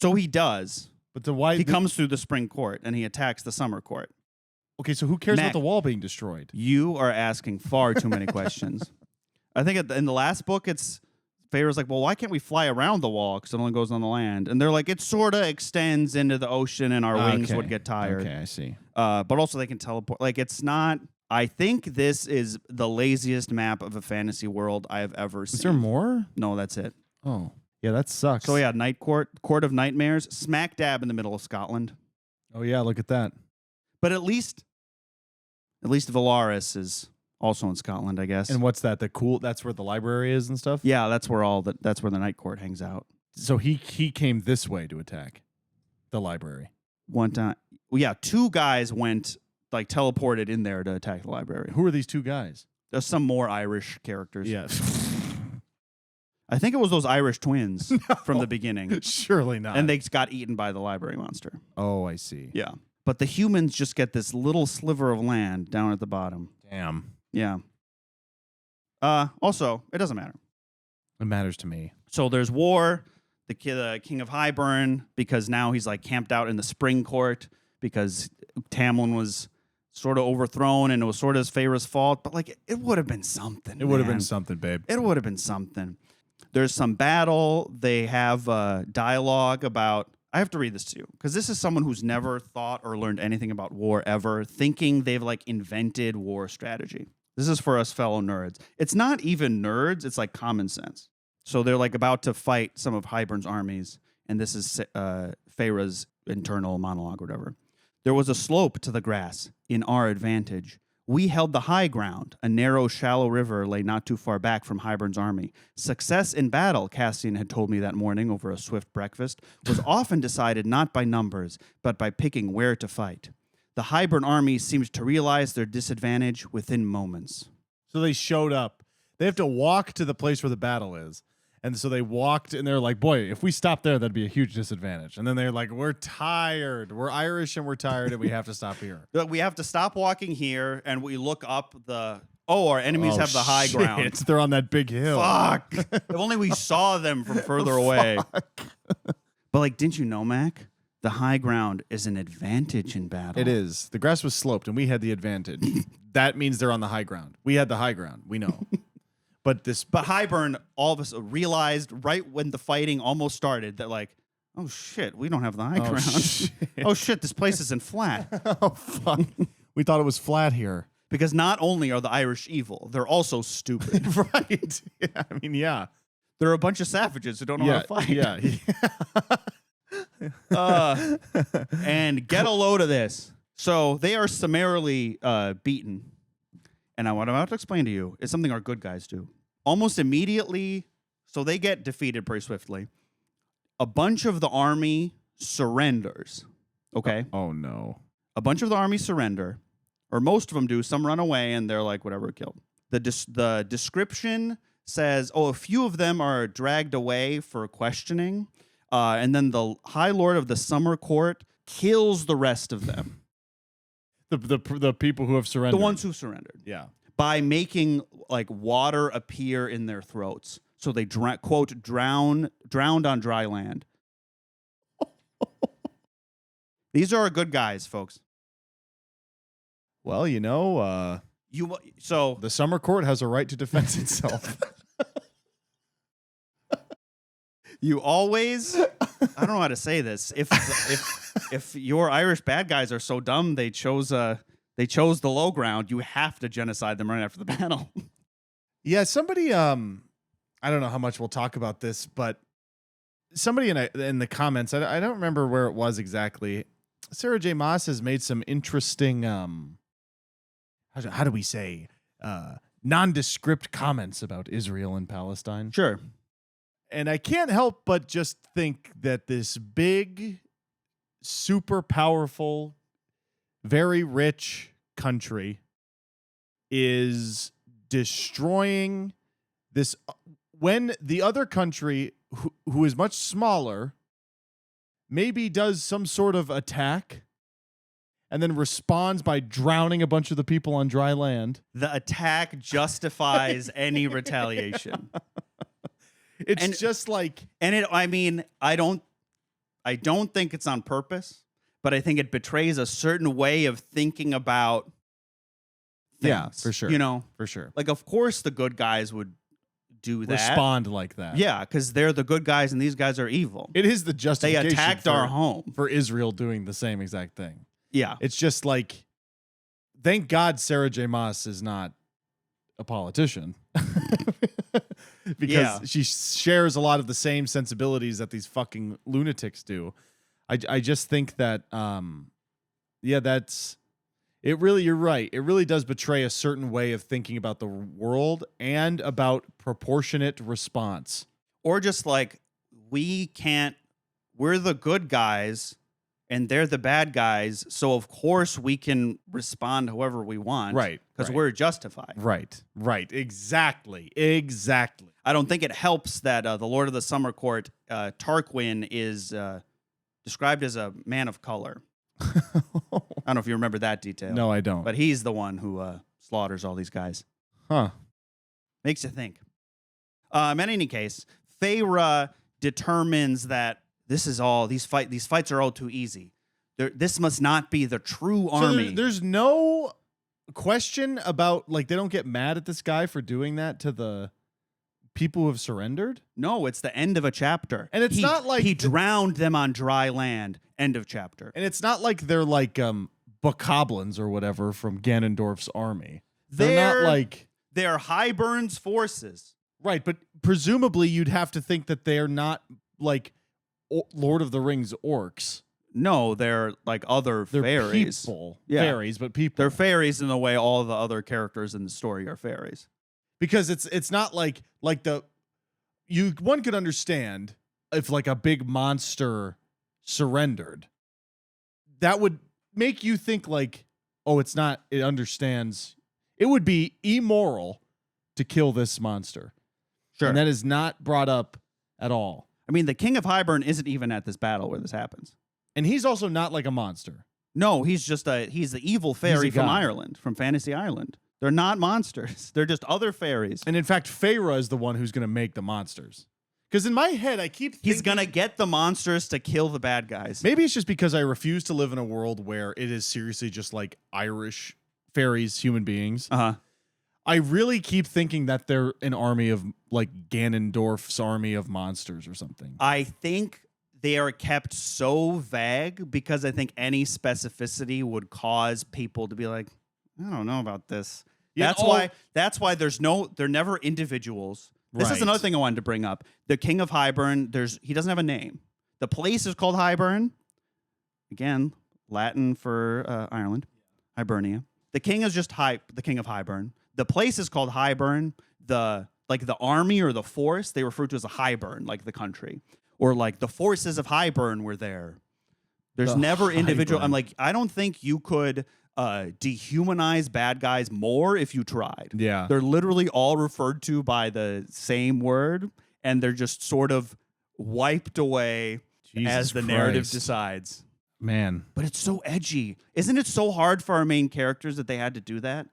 So he does. But why... He comes through the spring court, and he attacks the summer court. Okay, so who cares about the wall being destroyed? You are asking far too many questions. I think in the last book, Pharaoh's like, well, why can't we fly around the wall because it only goes on the land? And they're like, it sort of extends into the ocean and our wings would get tired. Okay, I see. But also they can teleport. Like, it's not... I think this is the laziest map of a fantasy world I have ever seen. Is there more? No, that's it. Oh. Yeah, that sucks. So yeah, Night Court, Court of Nightmares, smack dab in the middle of Scotland. Oh yeah, look at that. But at least Valaris is also in Scotland, I guess. And what's that? That's where the library is and stuff? Yeah, that's where the Night Court hangs out. So he came this way to attack the library. One time. Well, yeah, two guys teleported in there to attack the library. Who are these two guys? There's some more Irish characters. Yeah. I think it was those Irish twins from the beginning. Surely not. And they got eaten by the library monster. Oh, I see. Yeah. But the humans just get this little sliver of land down at the bottom. Damn. Yeah. Also, it doesn't matter. It matters to me. So there's war. The King of Hybern, because now he's like camped out in the spring court because Tamlin was sort of overthrown and it was sort of his Feyre's fault. But like, it would have been something. It would have been something, babe. It would have been something. There's some battle. They have dialogue about... I have to read this to you because this is someone who's never thought or learned anything about war ever, thinking they've like invented war strategy. This is for us fellow nerds. It's not even nerds. It's like common sense. So they're like about to fight some of Hybern's armies. And this is Feyre's internal monologue or whatever. There was a slope to the grass in our advantage. We held the high ground. A narrow, shallow river lay not too far back from Hybern's army. Success in battle, Cassian had told me that morning over a swift breakfast, was often decided not by numbers, but by picking where to fight. The Hybern army seemed to realize their disadvantage within moments. So they showed up. They have to walk to the place where the battle is. And so they walked, and they're like, boy, if we stop there, that'd be a huge disadvantage. And then they're like, we're tired. We're Irish, and we're tired, and we have to stop here. We have to stop walking here, and we look up our enemies have the high ground. They're on that big hill. Fuck. If only we saw them from further away. But, like, didn't you know, Mac? The high ground is an advantage in battle. It is. The grass was sloped, and we had the advantage. That means they're on the high ground. We had the high ground. We know. But Hybern all of us realized right when the fighting almost started that, like, oh shit, we don't have the high ground. Shit. Oh shit, this place isn't flat. Oh fuck. We thought it was flat here. Because not only are the Irish evil, they're also stupid. Right. Yeah, I mean, yeah. They're a bunch of savages who don't know how to fight. Yeah. And get a load of this. So they are summarily beaten. And what I'm about to explain to you is something our good guys do. Almost immediately, so they get defeated pretty swiftly. A bunch of the army surrenders. Okay? Oh, no. A bunch of the army surrender, or most of them do. Some run away, and they're like, whatever, killed. The description says, a few of them are dragged away for questioning, and then the High Lord of the Summer Court kills the rest of them. The people who have surrendered. The ones who surrendered. Yeah. By making like water appear in their throats. So they, quote, drowned on dry land. These are our good guys, folks. Well, so the Summer Court has a right to defend itself. You always, I don't know how to say this. If your Irish bad guys are so dumb they chose the low ground, you have to genocide them right after the battle. Yeah, somebody I don't know how much we'll talk about this, but somebody in the comments, I don't remember where it was exactly. Sarah J. Maas has made some interesting how do we say nondescript comments about Israel and Palestine. Sure. And I can't help but just think that this big, super powerful, very rich country is destroying this when the other country who is much smaller maybe does some sort of attack and then responds by drowning a bunch of the people on dry land. The attack justifies any retaliation. It's just like, I don't think it's on purpose, but I think it betrays a certain way of thinking about things. Yeah, for sure. For sure. Like, of course the good guys would do that. Respond like that. Yeah, because they're the good guys and these guys are evil. It is the justification. They attacked our home. For Israel doing the same exact thing. Yeah. It's just like, thank God Sarah J. Maas is not a politician. Because she shares a lot of the same sensibilities that these fucking lunatics do. I just think that, that's it. Really, you're right. It really does betray a certain way of thinking about the world and about proportionate response. Or just like, we're the good guys and they're the bad guys. So of course we can respond however we want. Right. Because we're justified. Right. Exactly. I don't think it helps that the Lord of the Summer Court, Tarquin, is described as a man of color. I don't know if you remember that detail. No, I don't. But he's the one who slaughters all these guys. Huh. Makes you think. In any case, Feyre determines that these fights are all too easy. This must not be the true army. So there's no question about, like, they don't get mad at this guy for doing that to the people who have surrendered? No, it's the end of a chapter. And it's not like he drowned them on dry land. End of chapter. And it's not like they're like bokoblins or whatever from Ganondorf's army. They're not like... They're Hybern's forces. Right, but presumably you'd have to think that they're not like Lord of the Rings orcs. No, they're like other They're fairies. people. Yeah. Fairies, but people. They're fairies in the way all the other characters in the story are fairies. Because it's not like one could understand if like a big monster surrendered. That would make you think like, oh, it understands. It would be immoral to kill this monster. Sure. And that is not brought up at all. I mean, the King of Hybern isn't even at this battle where this happens. And he's also not like a monster. No, he's the evil fairy from guy. Ireland, from Fantasy Island. They're not monsters. They're just other fairies. And in fact, Feyre is the one who's going to make the monsters. Because in my head, I keep thinking... He's going to get the monsters to kill the bad guys. Maybe it's just because I refuse to live in a world where it is seriously just like Irish fairies, human beings. Uh-huh. I really keep thinking that they're an army of like Ganondorf's army of monsters or something. I think they are kept so vague because I think any specificity would cause people to be like, I don't know about this. Yeah, That's why they're never individuals. This is another thing I wanted to bring up. The King of Hybern, he doesn't have a name. The place is called Hybern. Again, Latin for Ireland, Hibernia. The king is just the King of Hybern. The place is called Hybern. The army or the force, they refer to as a Hybern, like the country. Or like the forces of Hybern were there. There's never individual. Hybern. I'm like, I don't think you could dehumanize bad guys more if you tried. Yeah. They're literally all referred to by the same word, and they're just sort of wiped away as the narrative decides. Man. But it's so edgy. Isn't it so hard for our main characters that they had to do that?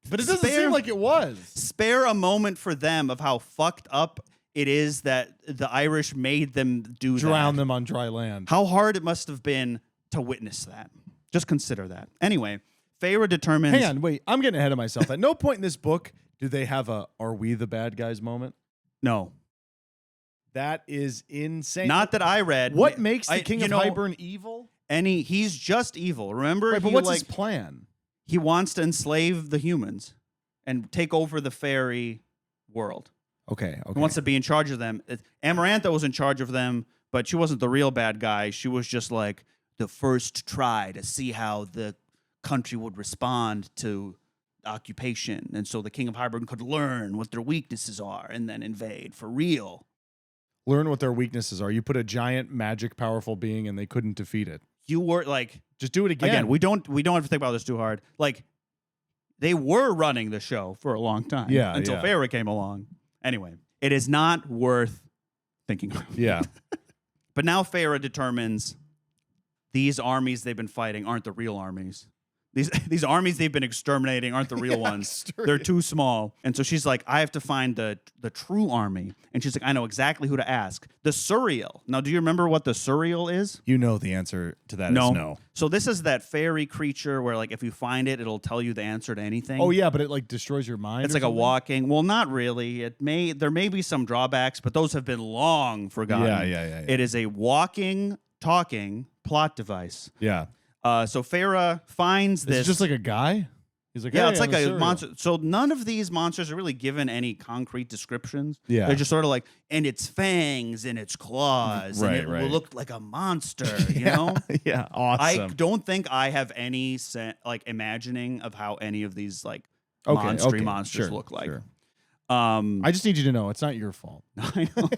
But it doesn't seem like it was. Spare a moment for them of how fucked up it is that the Irish made them do that. Drown them on dry land. How hard it must have been to witness that. Just consider that. Anyway, Feyre determines... Hang on, wait. I'm getting ahead of myself. At no point in this book do they have a "Are we the bad guys" moment. No. That is insane. Not that I read. What makes the King of Hybern evil? He's just evil. Remember? Right, but what's his plan? He wants to enslave the humans and take over the fairy world. Okay. He wants to be in charge of them. Amarantha was in charge of them, but she wasn't the real bad guy. She was just like the first try to see how the country would respond to occupation. And so the King of Hybern could learn what their weaknesses are and then invade for real. Learn what their weaknesses are. You put a giant, magic, powerful being and they couldn't defeat it. You were like... Just do it again. Again, we don't have to think about this too hard. Like, they were running the show for a long time. Yeah. Until Feyre came along. Anyway, it is not worth thinking about. Yeah. But now Feyre determines these armies they've been fighting aren't the real armies. These armies they've been exterminating aren't the real ones. They're too small. And so she's like, I have to find the true army. And she's like, I know exactly who to ask. The Suriel. Now, do you remember what the Suriel is? You know the answer to that is no. So this is that fairy creature where, like, if you find it, it'll tell you the answer to anything. Oh, yeah, but it, like, destroys your mind. It's like a walking... Well, not really. There may be some drawbacks, but those have been long forgotten. Yeah. It is a walking, talking plot device. Yeah. So Feyre finds this... It's just like a guy? He's like, yeah, hey, it's like a monster. So none of these monsters are really given any concrete descriptions. Yeah. They're just sort of like, and its fangs and its claws. Right, and it will look like a monster, you know? Yeah, awesome. I don't think I have any imagining of how any of these like monsters look like. Sure. I just need you to know it's not your fault. I know.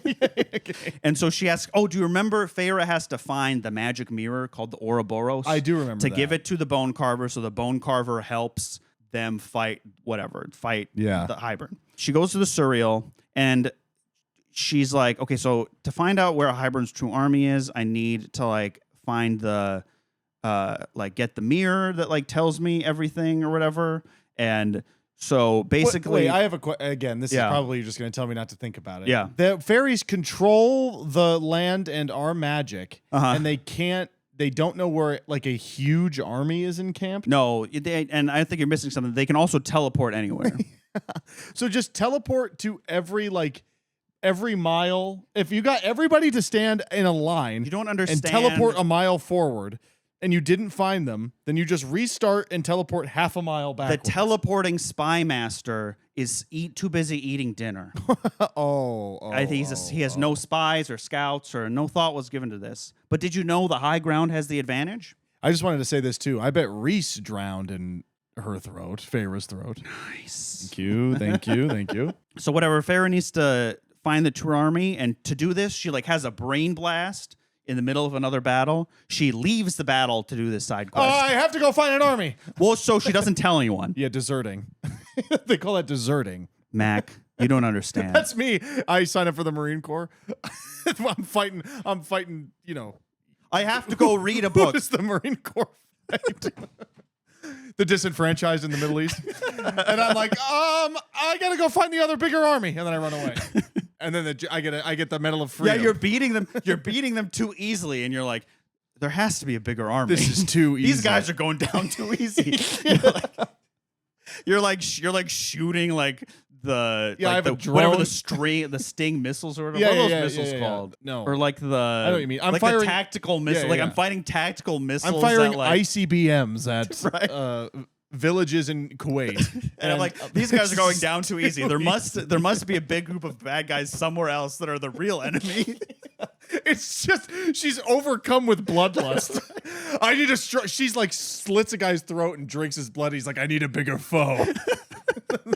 And so she asks, do you remember Feyre has to find the magic mirror called the Ouroboros? I do remember to that. give it to the bone carver so the bone carver helps them fight the Hybern. She goes to the Suriel and she's like, okay, so to find out where Hybern's true army is, I need to like find the get the mirror that like tells me everything or whatever. And so basically, wait, I have a question. Again, this is probably just going to tell me not to think about it. Yeah. The fairies control the land and are magic, and they don't know where like a huge army is encamped. No, and I think you're missing something. They can also teleport anywhere. So just teleport to every mile. If you got everybody to stand in a line, You don't understand. and teleport a mile forward, and you didn't find them, then you just restart and teleport half a mile backwards. The teleporting spy master is too busy eating dinner. I think he has no spies or scouts, or no thought was given to this. But did you know the high ground has the advantage? I just wanted to say this too. I bet Reese drowned in her throat, Feyre's throat. Nice. Thank you, thank you, thank you. So whatever, Feyre needs to find the true army, and to do this, she like has a brain blast in the middle of another battle. She leaves the battle to do this side quest. I have to go find an army. Well, so she doesn't tell anyone. Yeah, deserting. They call that deserting. Mac, you don't understand. That's me. I signed up for the Marine Corps. I'm fighting, you know. I have to go read a book. What is the Marine Corps fight? The disenfranchised in the Middle East. And I'm like, I gotta go find the other bigger army, and then I run away. And then I get the Medal of Freedom. Yeah, you're being them too easily, and you're like, there has to be a bigger army. This is too easy. These guys are going down too easy. You're like shooting like the I have a whatever drone. the Sting missiles or whatever. Yeah, what are yeah, those missiles yeah. called? No. Or like the I know what you mean. I'm like firing the tactical missile. yeah, I'm fighting tactical missiles. I'm firing that, like, ICBMs at Right. Villages in Kuwait. And I'm like, these guys are going down too easy. There must be a big group of bad guys somewhere else that are the real enemy. It's just she's overcome with bloodlust. I need a she's like slits a guy's throat and drinks his blood. He's like, I need a bigger foe.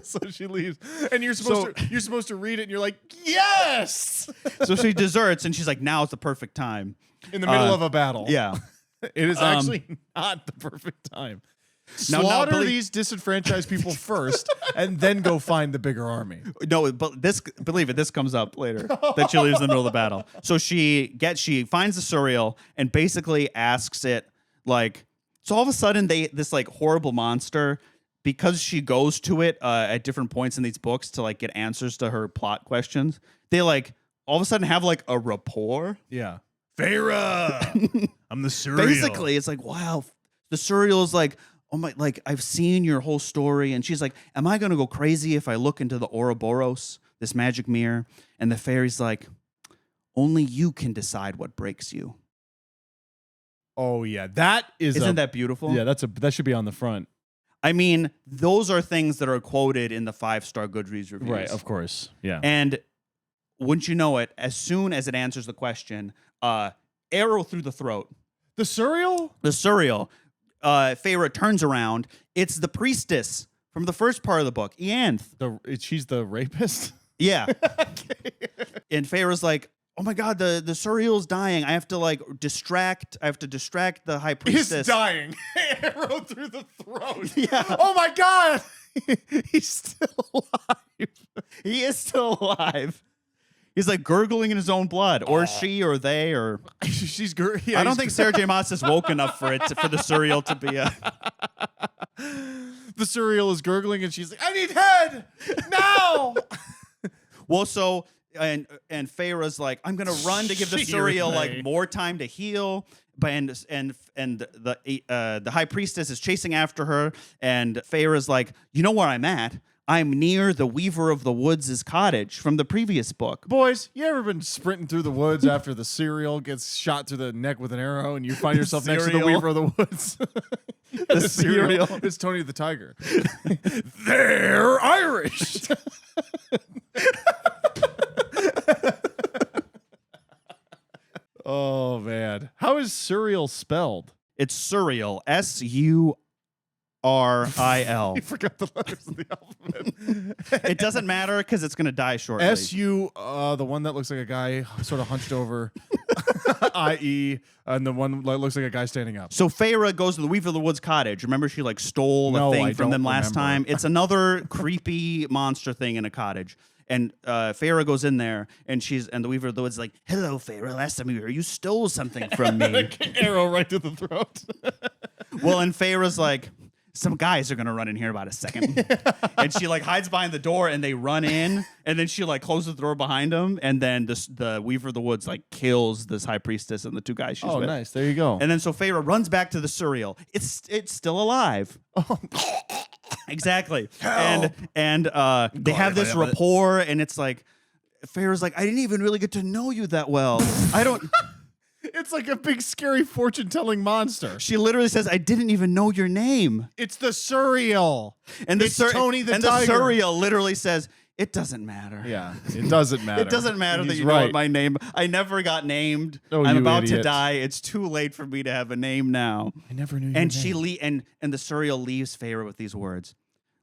So she leaves, and you're supposed to read it, and you're like, yes. So she deserts, and she's like, now is the perfect time. In the middle of a battle. Yeah. It is actually not the perfect time. Now, Slaughter these disenfranchised people first, and then go find the bigger army. No, but believe it, this comes up later that she leaves in the middle of the battle. So she finds the Suriel and basically asks it like, so all of a sudden this like horrible monster, because she goes to it at different points in these books to like get answers to her plot questions, they like all of a sudden have like a rapport. Yeah. Feyre, I'm the Suriel. Basically, it's like, wow, the Suriel is like, oh my, like, I've seen your whole story. And she's like, am I going to go crazy if I look into the Ouroboros, this magic mirror? And the fairy's like, only you can decide what breaks you. Oh, yeah. Isn't that beautiful? Yeah, that should be on the front. I mean, those are things that are quoted in the 5-star Goodreads reviews. Right, of course. Yeah. And wouldn't you know it, as soon as it answers the question, arrow through the throat. The Suriel? The Suriel. Feyre turns around. It's the priestess from the first part of the book, Ianthe. She's the rapist? Yeah. And Feyre's like, oh my God, the Suriel's dying. I have to distract the high priestess. He's dying. Arrow through the throat. Yeah. Oh my God. He's still alive. He is still alive. He's like gurgling in his own blood, or she, or they, or she's. I don't think Sarah J. Maas is woke enough for the Suriel to be a. The Suriel is gurgling, and she's like, "I need head now." Well, so and Feyre's like, I'm gonna run to give the Suriel like more time to heal, but and the high priestess is chasing after her, and Feyre's like, you know where I'm at? I'm near the Weaver of the Woods' cottage from the previous book. Boys, you ever been sprinting through the woods after the Suriel gets shot through the neck with an arrow and you find yourself next to the Weaver of the Woods? The Suriel. It's Tony the Tiger. They're Irish. Oh, man. How is Suriel spelled? It's Suriel. S-U-R-I-L. You forgot the letters of the alphabet. It doesn't matter because it's going to die shortly. S-U, the one that looks like a guy sort of hunched over. I-E, and the one that looks like a guy standing up. So Feyre goes to the Weaver of the Woods cottage. Remember she stole the thing from them last time? It's another creepy monster thing in a cottage. And Feyre goes in there, and the Weaver of the Woods is like, hello, Feyre, last time you were here, you stole something from me. Arrow right to the throat. Well, and Feyre's like, some guys are going to run in here about a second. And she hides behind the door, and they run in, and then she closes the door behind them, and then the Weaver of the Woods kills this high priestess and the two guys she's with. Oh, nice. There you go. And then so Feyre runs back to the Suriel. It's still alive. Oh. Exactly. Hell. And they have this rapport, and it's like, Feyre's like, I didn't even really get to know you that well. I don't... It's like a big, scary fortune-telling monster. She literally says, I didn't even know your name. It's the Surreal. And It's Tony the and Tiger. the Surreal literally says, it doesn't matter. Yeah, it doesn't matter. It doesn't matter And that he's you know right. what my name. I never got named. Oh, I'm you about to idiot. die. It's too late for me to have a name now. I never knew your And name. and the Surreal leaves Feyre with these words: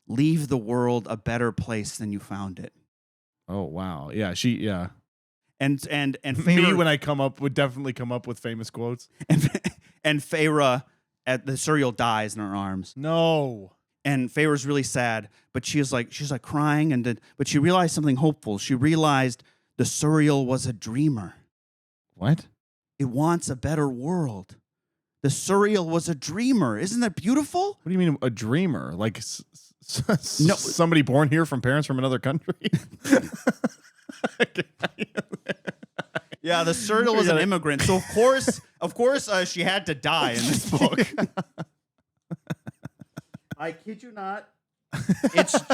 leave the world a better place than you found it. Oh, wow. Yeah, yeah. And Feyre, Me, when I would definitely come up with famous quotes. and Feyre at the Surreal dies in her arms. No. And Feyre's really sad, but she's like crying, but she realized something hopeful. She realized the Surreal was a dreamer. What? It wants a better world. The Surreal was a dreamer. Isn't that beautiful? What do you mean a dreamer? Like No. somebody born here from parents from another country? Yeah, the Surreal was an immigrant, so of course, she had to die in this book. I kid you not.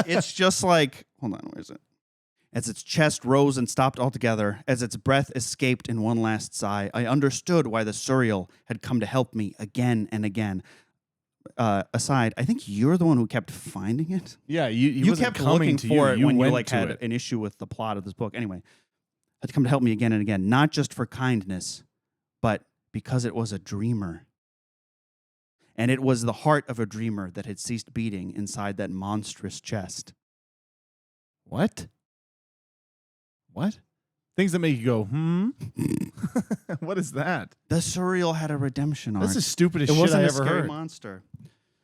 It's just like, hold on, where is it? As its chest rose and stopped altogether, as its breath escaped in one last sigh, I understood why the Surreal had come to help me again and again. Aside, I think you're the one who kept finding it. Yeah, You kept looking for it when you went to had it. an issue with the plot of this book. Anyway, had come to help me again and again, not just for kindness, but because it was a dreamer. And it was the heart of a dreamer that had ceased beating inside that monstrous chest. What? What? Things that make you go, What is that? The Surreal had a redemption arc. That's the stupidest It shit wasn't I a ever scary heard. monster.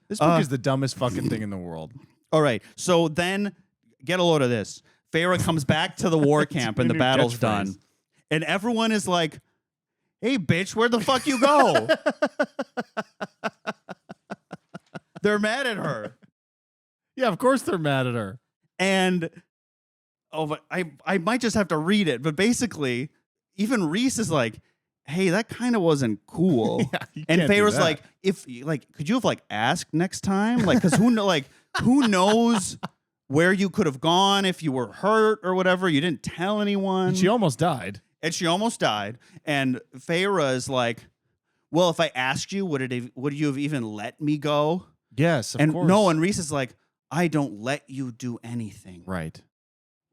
This book is the dumbest fucking thing in the world. All right, so then get a load of this. Feyre comes back to the war camp and the new battle's catchphrase. done. And everyone is like, hey, bitch, where'd the fuck you go? They're mad at her. Yeah, of course they're mad at her. And but I might just have to read it. But basically, even Reese is like, hey, that kind of wasn't cool. Yeah, you and can't do Feyre's that. like, could you have asked next time? Because who knows where you could have gone if you were hurt or whatever. You didn't tell anyone. And she almost died. And Feyre is like, well, if I asked you, would you have even let me go? Yes, of course. No, and Reese is like, I don't let you do anything. Right.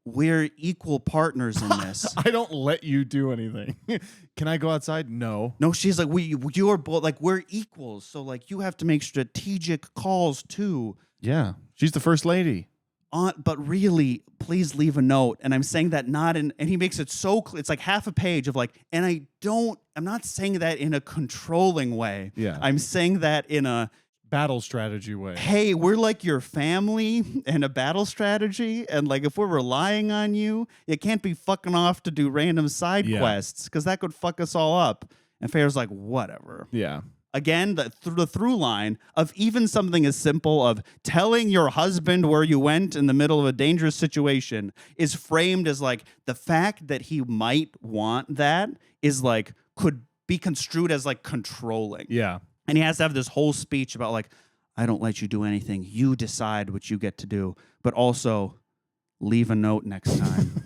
We're equal partners in this. I don't let you do anything. Can I go outside? No. No, she's like, you're both we're equals. So you have to make strategic calls too. Yeah. She's the first lady. But really, please leave a note. And I'm saying that and he makes it so clear. It's like half a page of and I'm not saying that in a controlling way. Yeah. I'm saying that in a Battle strategy way. hey, we're like your family and a battle strategy. And if we're relying on you, you can't be fucking off to do random side quests because that could fuck us all up. And Feyre's like, whatever. Yeah. Again, the through line of even something as simple of telling your husband where you went in the middle of a dangerous situation is framed as the fact that he might want that is could be construed as controlling. Yeah. And he has to have this whole speech about I don't let you do anything. You decide what you get to do, but also leave a note next time.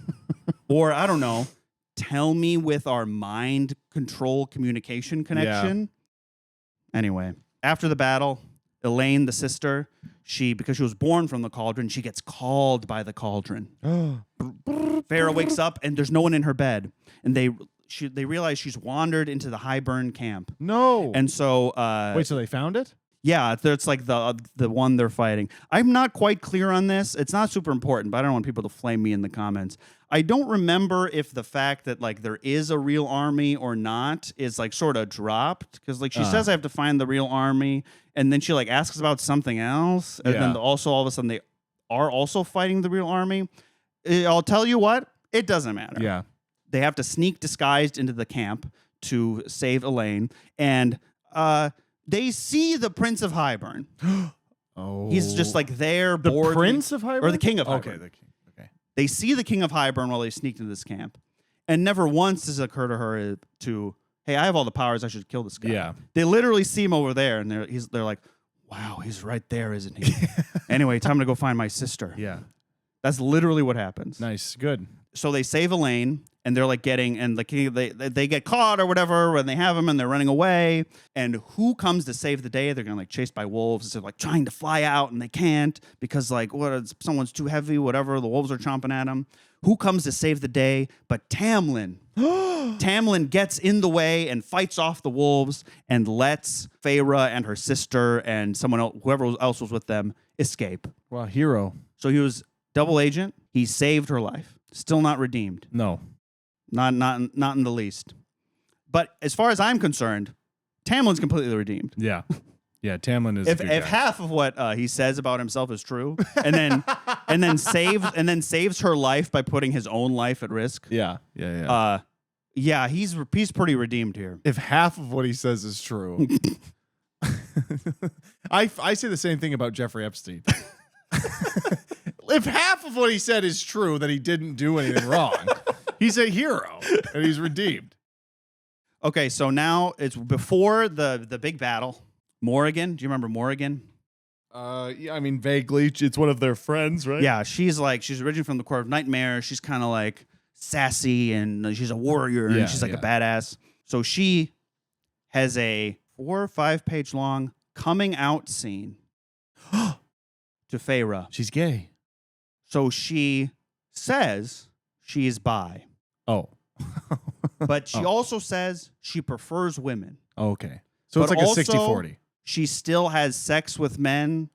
Or I don't know, tell me with our mind control communication connection. Yeah. Anyway, after the battle, Elaine, the sister, because she was born from the cauldron, she gets called by the cauldron. Feyre wakes up and there's no one in her bed. And they realize she's wandered into the Highburn camp. No. And so wait, so they found it? Yeah, it's the one they're fighting. I'm not quite clear on this. It's not super important, but I don't want people to flame me in the comments. I don't remember if the fact that there is a real army or not is sort of dropped because she says I have to find the real army, and then she asks about something else, and then also all of a sudden they are also fighting the real army. I'll tell you what, it doesn't matter. Yeah. They have to sneak disguised into the camp to save Elaine, and they see the Prince of Highburn. Oh. He's just there, the bored. Prince of Highburn? Or the King of Highburn. Okay, the king. Okay. They see the King of Highburn while they sneaked into this camp, and never once does it occur to her to, hey, I have all the powers, I should kill this guy. Yeah. They literally see him over there, and they're like, wow, he's right there, isn't he? Anyway, time to go find my sister. Yeah. That's literally what happens. Nice. Good. So they save Elaine, and they're like getting, and like they get caught or whatever when they have them and they're running away. And who comes to save the day? They're gonna like chased by wolves. They're like trying to fly out and they can't because like someone's too heavy, whatever. The wolves are chomping at them. Who comes to save the day but Tamlin? Tamlin gets in the way and fights off the wolves and lets Feyre and her sister and someone else, whoever else was with them, escape. Wow, hero. So he was double agent. He saved her life. Still not redeemed. No. Not in the least. But as far as I'm concerned, Tamlin's completely redeemed. Yeah. Yeah, Tamlin is If half of what he says about himself is true, and then saves her life by putting his own life at risk. Yeah. He's pretty redeemed here. If half of what he says is true. I say the same thing about Jeffrey Epstein. If half of what he said is true, that he didn't do anything wrong, he's a hero and he's redeemed. Okay, so now it's before the big battle. Morrigan, do you remember Morrigan? Yeah, I mean vaguely. It's one of their friends, right? Yeah, she's originally from the Court of Nightmare. She's kind of like sassy and she's a warrior and she's like a badass. So she has a 4 or 5 page long coming out scene to Feyre. She's gay. So she says she's bi. Oh. But she also says she prefers women. Okay. So it's but like a also, 60-40. She still has sex with men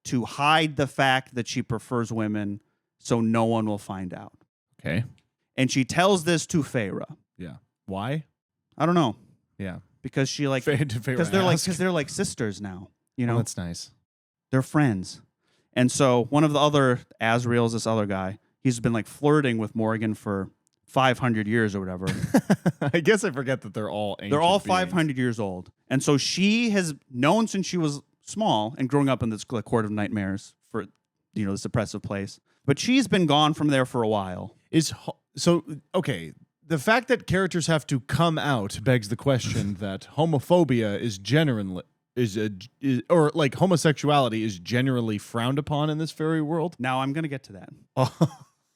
to hide the fact that she prefers women so no one will find out. Okay. And she tells this to Feyre. Yeah. Why? I don't know. Yeah. Because she like because they're like sisters now. You know, that's nice. They're friends. And so one of the other Asriel's this other guy. He's been like flirting with Morrigan for 500 years or whatever. I guess I forget that they're all ancient They're all beings. 500 years old. And so she has known since she was small and growing up in this Court of Nightmares for, this oppressive place. But she's been gone from there for a while. Okay. The fact that characters have to come out begs the question that homophobia is like homosexuality is generally frowned upon in this fairy world. Now I'm going to get to that.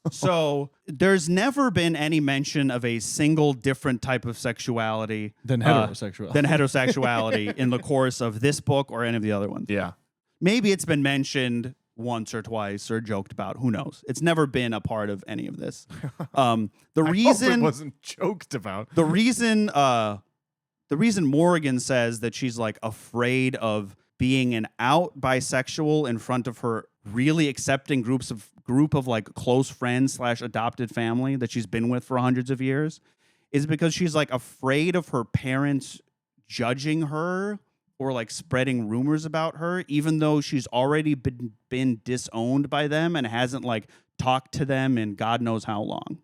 So there's never been any mention of a single different type of sexuality than heterosexuality in the course of this book or any of the other ones. Yeah. Maybe it's been mentioned once or twice or joked about. Who knows? It's never been a part of any of this. The reason I hope it wasn't joked about. The reason Morrigan says that she's like afraid of being an out bisexual in front of her really accepting group of like close friends / adopted family that she's been with for hundreds of years is because she's like afraid of her parents judging her or like spreading rumors about her, even though she's already been disowned by them and hasn't like talked to them in God knows how long.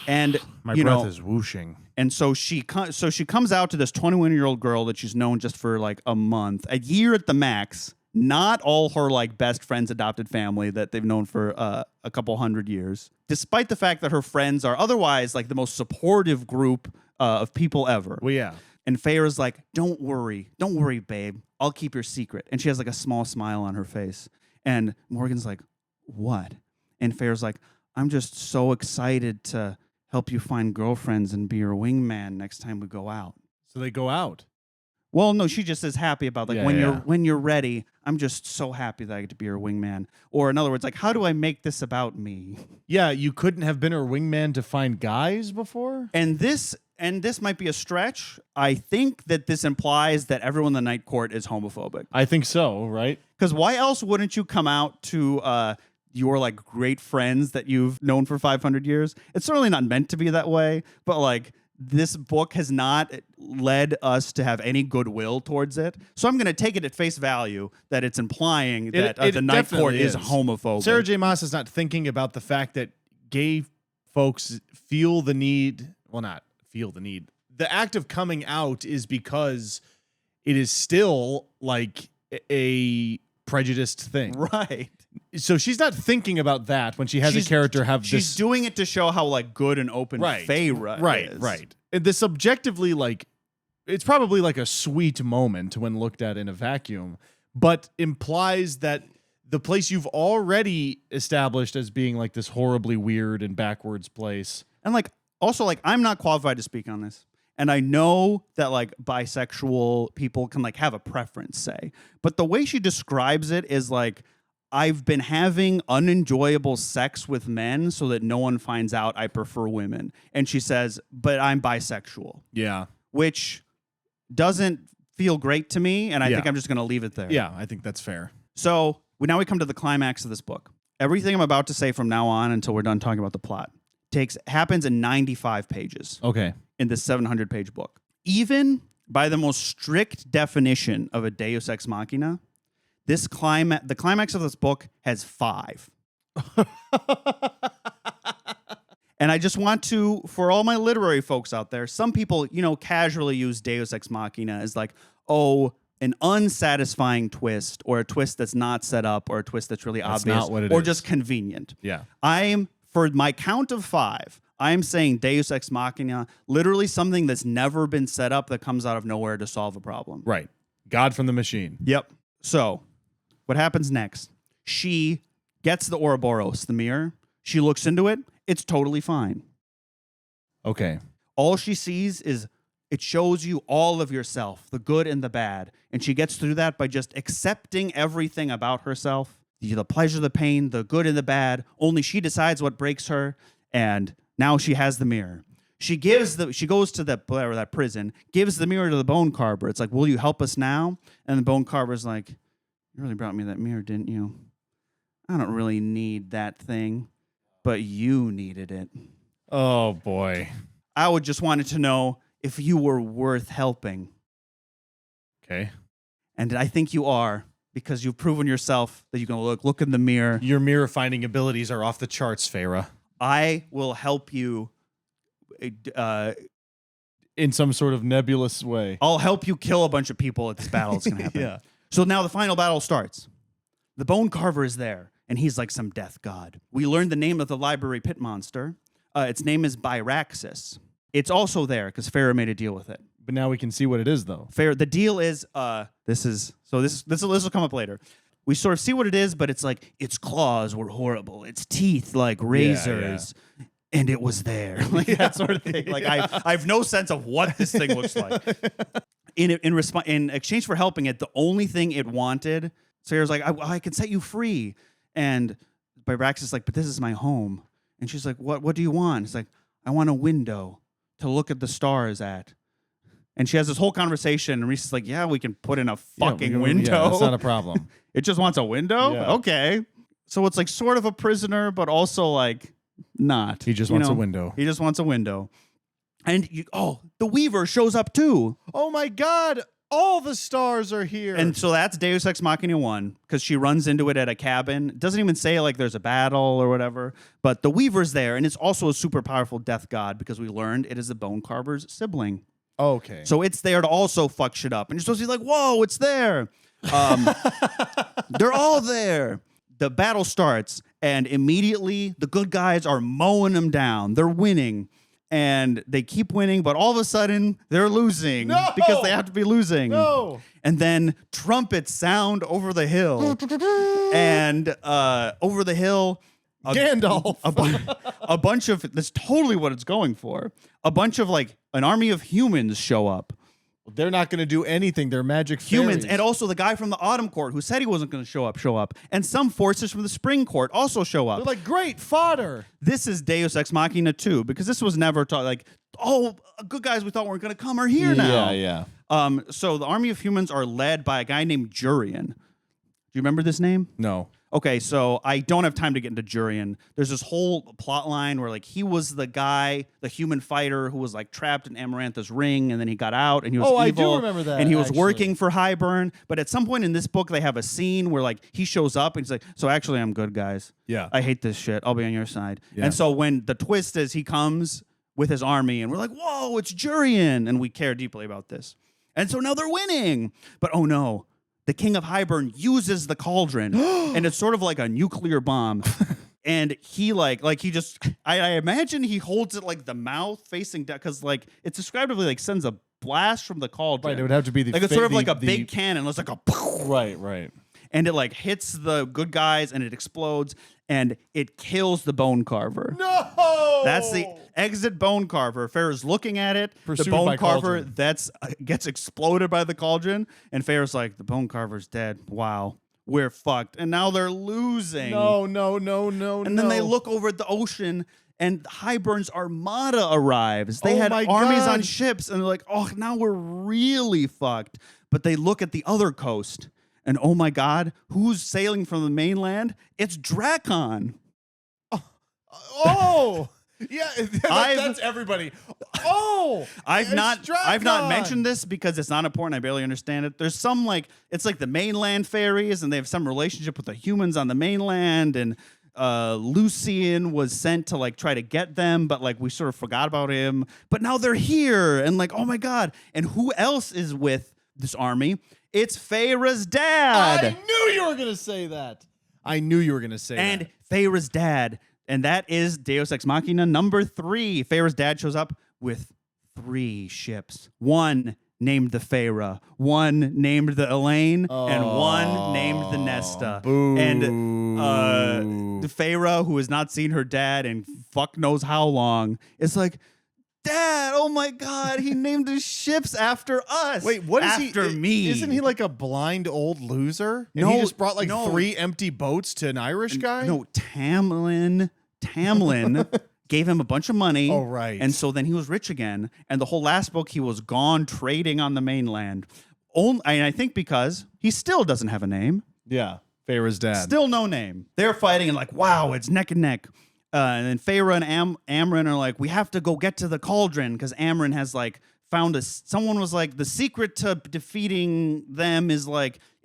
And my breath is whooshing. And so she comes out to this 21-year-old girl that she's known just for like a month, a year at the max. Not all her like best friends' adopted family that they've known for a couple hundred years, despite the fact that her friends are otherwise like the most supportive group of people ever. Well, yeah. And Feyre's like, don't worry, babe. I'll keep your secret. And she has like a small smile on her face. And Morgan's like, what? And Feyre's like, I'm just so excited to help you find girlfriends and be your wingman next time we go out. So they go out. Well, no, she just is happy about like when you're ready. I'm just so happy that I get to be her wingman. Or in other words, like, how do I make this about me? Yeah, you couldn't have been her wingman to find guys before? And this might be a stretch. I think that this implies that everyone in the Night Court is homophobic. I think so, right? Because why else wouldn't you come out to your like great friends that you've known for 500 years? It's certainly not meant to be that way, but like this book has not led us to have any goodwill towards it. So I'm going to take it at face value that it's implying that the Night Court is homophobic. Sarah J. Maas is not thinking about the fact that gay folks feel the need. Well, not feel the need. The act of coming out is because it is still like a prejudiced thing. Right. So she's not thinking about that when she has a character have this. She's doing it to show how like good and open Feyre is. Right. And this objectively, like, it's probably like a sweet moment when looked at in a vacuum, but implies that the place you've already established as being like this horribly weird and backwards place. And like, Also, like, I'm not qualified to speak on this. And I know that, like, bisexual people can, like, have a preference, say. But the way she describes it is, like, I've been having unenjoyable sex with men so that no one finds out I prefer women. And she says, but I'm bisexual. Yeah. Which doesn't feel great to me. And I think I'm just going to leave it there. Yeah, I think that's fair. So now we come to the climax of this book. Everything I'm about to say from now on until we're done talking about the plot happens in 95 pages. Okay. In this 700-page book. Even by the most strict definition of a Deus Ex Machina, the climax of this book has 5. And I just want to, for all my literary folks out there, some people, casually use Deus Ex Machina as like, oh, an unsatisfying twist, or a twist that's not set up, or a twist that's really obvious, not what it or is. just convenient. Yeah. For my count of 5, I'm saying Deus Ex Machina, literally something that's never been set up that comes out of nowhere to solve a problem. Right. God from the machine. Yep. So what happens next? She gets the Ouroboros, the mirror. She looks into it. It's totally fine. Okay. All she sees is it shows you all of yourself, the good and the bad. And she gets through that by just accepting everything about herself, the pleasure, the pain, the good and the bad. Only she decides what breaks her. And now she has the mirror. She goes to that prison, gives the mirror to the bone carver. It's like, will you help us now? And the bone carver's like, you really brought me that mirror, didn't you? I don't really need that thing, but you needed it. Oh, boy. I would just wanted to know if you were worth helping. Okay. And I think you are, because you've proven yourself that you can look in the mirror. Your mirror finding abilities are off the charts, Feyre. I will help you. In some sort of nebulous way. I'll help you kill a bunch of people at this battle. It's going to happen. Yeah. So now the final battle starts. The bone carver is there, and he's like some death god. We learned the name of the library pit monster. Its name is Byraxis. It's also there because Feyre made a deal with it. But now we can see what it is, though. Feyre, the deal is this will come up later. We sort of see what it is, but it's like its claws were horrible, its teeth like razors, and it was there, like that sort of thing. Like I have no sense of what this thing looks like. In exchange for helping it, the only thing it wanted, Sarah's like, I can set you free, and Byraxis is like, but this is my home, and she's like, what do you want? It's like, I want a window to look at the stars at. And she has this whole conversation, and Reese is like, yeah, we can put in a fucking window. Yeah, that's not a problem. It just wants a window? Yeah. Okay. So it's like sort of a prisoner, but also like not. He just wants a window. He just wants a window. And the Weaver shows up too. Oh my God. All the stars are here. And so that's Deus Ex Machina 1, because she runs into it at a cabin. It doesn't even say like there's a battle or whatever, but the Weaver's there, and it's also a super powerful death god because we learned it is the Bone Carver's sibling. Okay. So it's there to also fuck shit up. And you're supposed to be like, whoa, it's there. They're all there. The battle starts, and immediately the good guys are mowing them down. They're winning. And they keep winning, but all of a sudden they're losing because they have to be losing. No. And then trumpets sound over the hill. And over the hill, Gandalf. a bunch of, that's totally what it's going for. A bunch of like an army of humans show up. They're not going to do anything. They're magic Humans, fairies. and also the guy from the Autumn Court who said he wasn't going to show up. And some forces from the Spring Court also show up. They're like, great fodder. This is Deus Ex Machina 2, because this was never taught, like, oh, good guys we thought weren't going to come are here now. Yeah. So the army of humans are led by a guy named Jurian. Do you remember this name? No. Okay, so I don't have time to get into Jurian. There's this whole plot line where like he was the guy, the human fighter who was like trapped in Amarantha's ring, and then he got out and he was evil. I do remember that. And he was actually working for Highburn. But at some point in this book, they have a scene where like he shows up and he's like, so actually I'm good, guys. Yeah. I hate this shit. I'll be on your side. Yeah. And so when the twist is he comes with his army and we're like, whoa, it's Jurian. And we care deeply about this. And so now they're winning. But oh no. The king of Highburn uses the cauldron, and it's sort of like a nuclear bomb. And he he just, I imagine he holds it like the mouth facing down, because like it's describably like sends a blast from the cauldron. Right, it would have to be the like it's sort of like a big cannon. It's like a right. and it like hits the good guys and it explodes. and it kills the bone carver. No! That's the exit bone carver. Feyre's looking at it. Pursued the bone by carver cauldron. gets exploded by the cauldron, and Feyre's like, the bone carver's dead. Wow, we're fucked. And now they're losing. No. And then they look over at the ocean, and Hyburn's armada arrives. They Oh had my armies God. on ships, and they're like, oh, now we're really fucked. But they look at the other coast, and oh my God, who's sailing from the mainland? It's Drakon. Oh! Yeah, that's everybody. Oh! I've it's not Drakon. mentioned this because it's not important. I barely understand it. There's some it's like the mainland fairies, and they have some relationship with the humans on the mainland, and Lucian was sent to try to get them, but we sort of forgot about him. But now they're here, and oh my God. And who else is with this army? It's Feyre's dad. I knew you were going to say that. And Feyre's dad. And that is Deus Ex Machina number 3. Feyre's dad shows up with 3 ships. One named the Feyre, one named the Elaine, and one named the Nesta. Boo. And the Feyre, who has not seen her dad in fuck knows how long, is like, Dad, oh my God, he named his ships after us. Wait, what is after me. Isn't he like a blind old loser? And No, he just brought no. 3 empty boats to an Irish guy? No, Tamlin gave him a bunch of money. Oh, right. And so then he was rich again. And the whole last book, he was gone trading on the mainland. And I think because he still doesn't have a name. Yeah, Feyre's dad. Still no name. They're fighting and wow, it's neck and neck. And then Feyre and Amren are like, we have to go get to the cauldron because Amren has found someone was like, the secret to defeating them is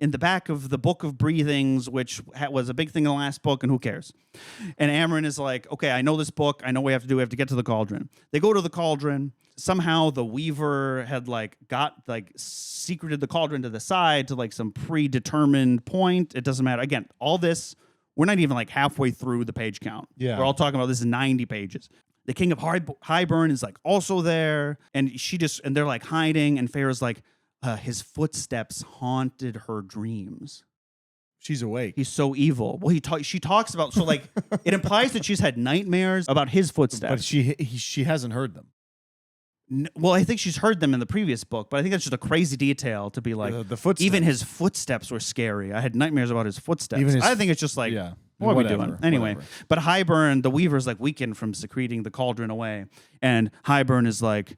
in the back of the Book of Breathings, which was a big thing in the last book, and who cares? And Amren is like, okay, I know this book. I know what we have to do. We have to get to the cauldron. They go to the cauldron. Somehow the Weaver had secreted the cauldron to the side to some predetermined point. It doesn't matter. Again, all this, we're not even halfway through the page count. Yeah. We're all talking about this is 90 pages. The King of Hybern is also there, and they're hiding, and Feyre's like, his footsteps haunted her dreams. She's awake. He's so evil. Well, she talks about it implies that she's had nightmares about his footsteps. But she hasn't heard them. Well, I think she's heard them in the previous book, but I think that's just a crazy detail to be the footsteps. even his footsteps were scary. I had nightmares about his footsteps. Even his I think it's just yeah. what are we Whatever, doing? Anyway, whatever. but Hybern, the Weaver's weakened from secreting the cauldron away. And Hybern is like,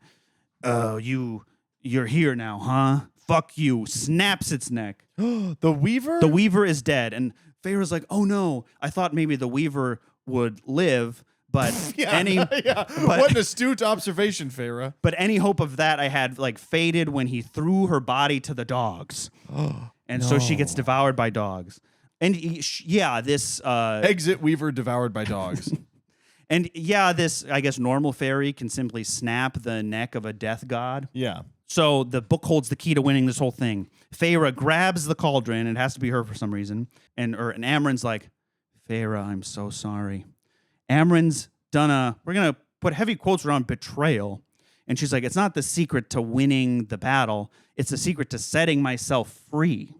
you're here now, huh? Fuck you. Snaps its neck. The Weaver? The Weaver is dead. And Feyre's like, oh no, I thought maybe the Weaver would live, but What an astute observation, Feyre. But any hope of that I had faded when he threw her body to the dogs. And so she gets devoured by dogs. And this Exit Weaver devoured by dogs. and this I guess normal fairy can simply snap the neck of a death god. Yeah. So the book holds the key to winning this whole thing. Feyre grabs the cauldron. It has to be her for some reason. And Amren's like, Feyre, I'm so sorry. Amren's done we're going to put heavy quotes around betrayal. And she's like, it's not the secret to winning the battle. It's the secret to setting myself free.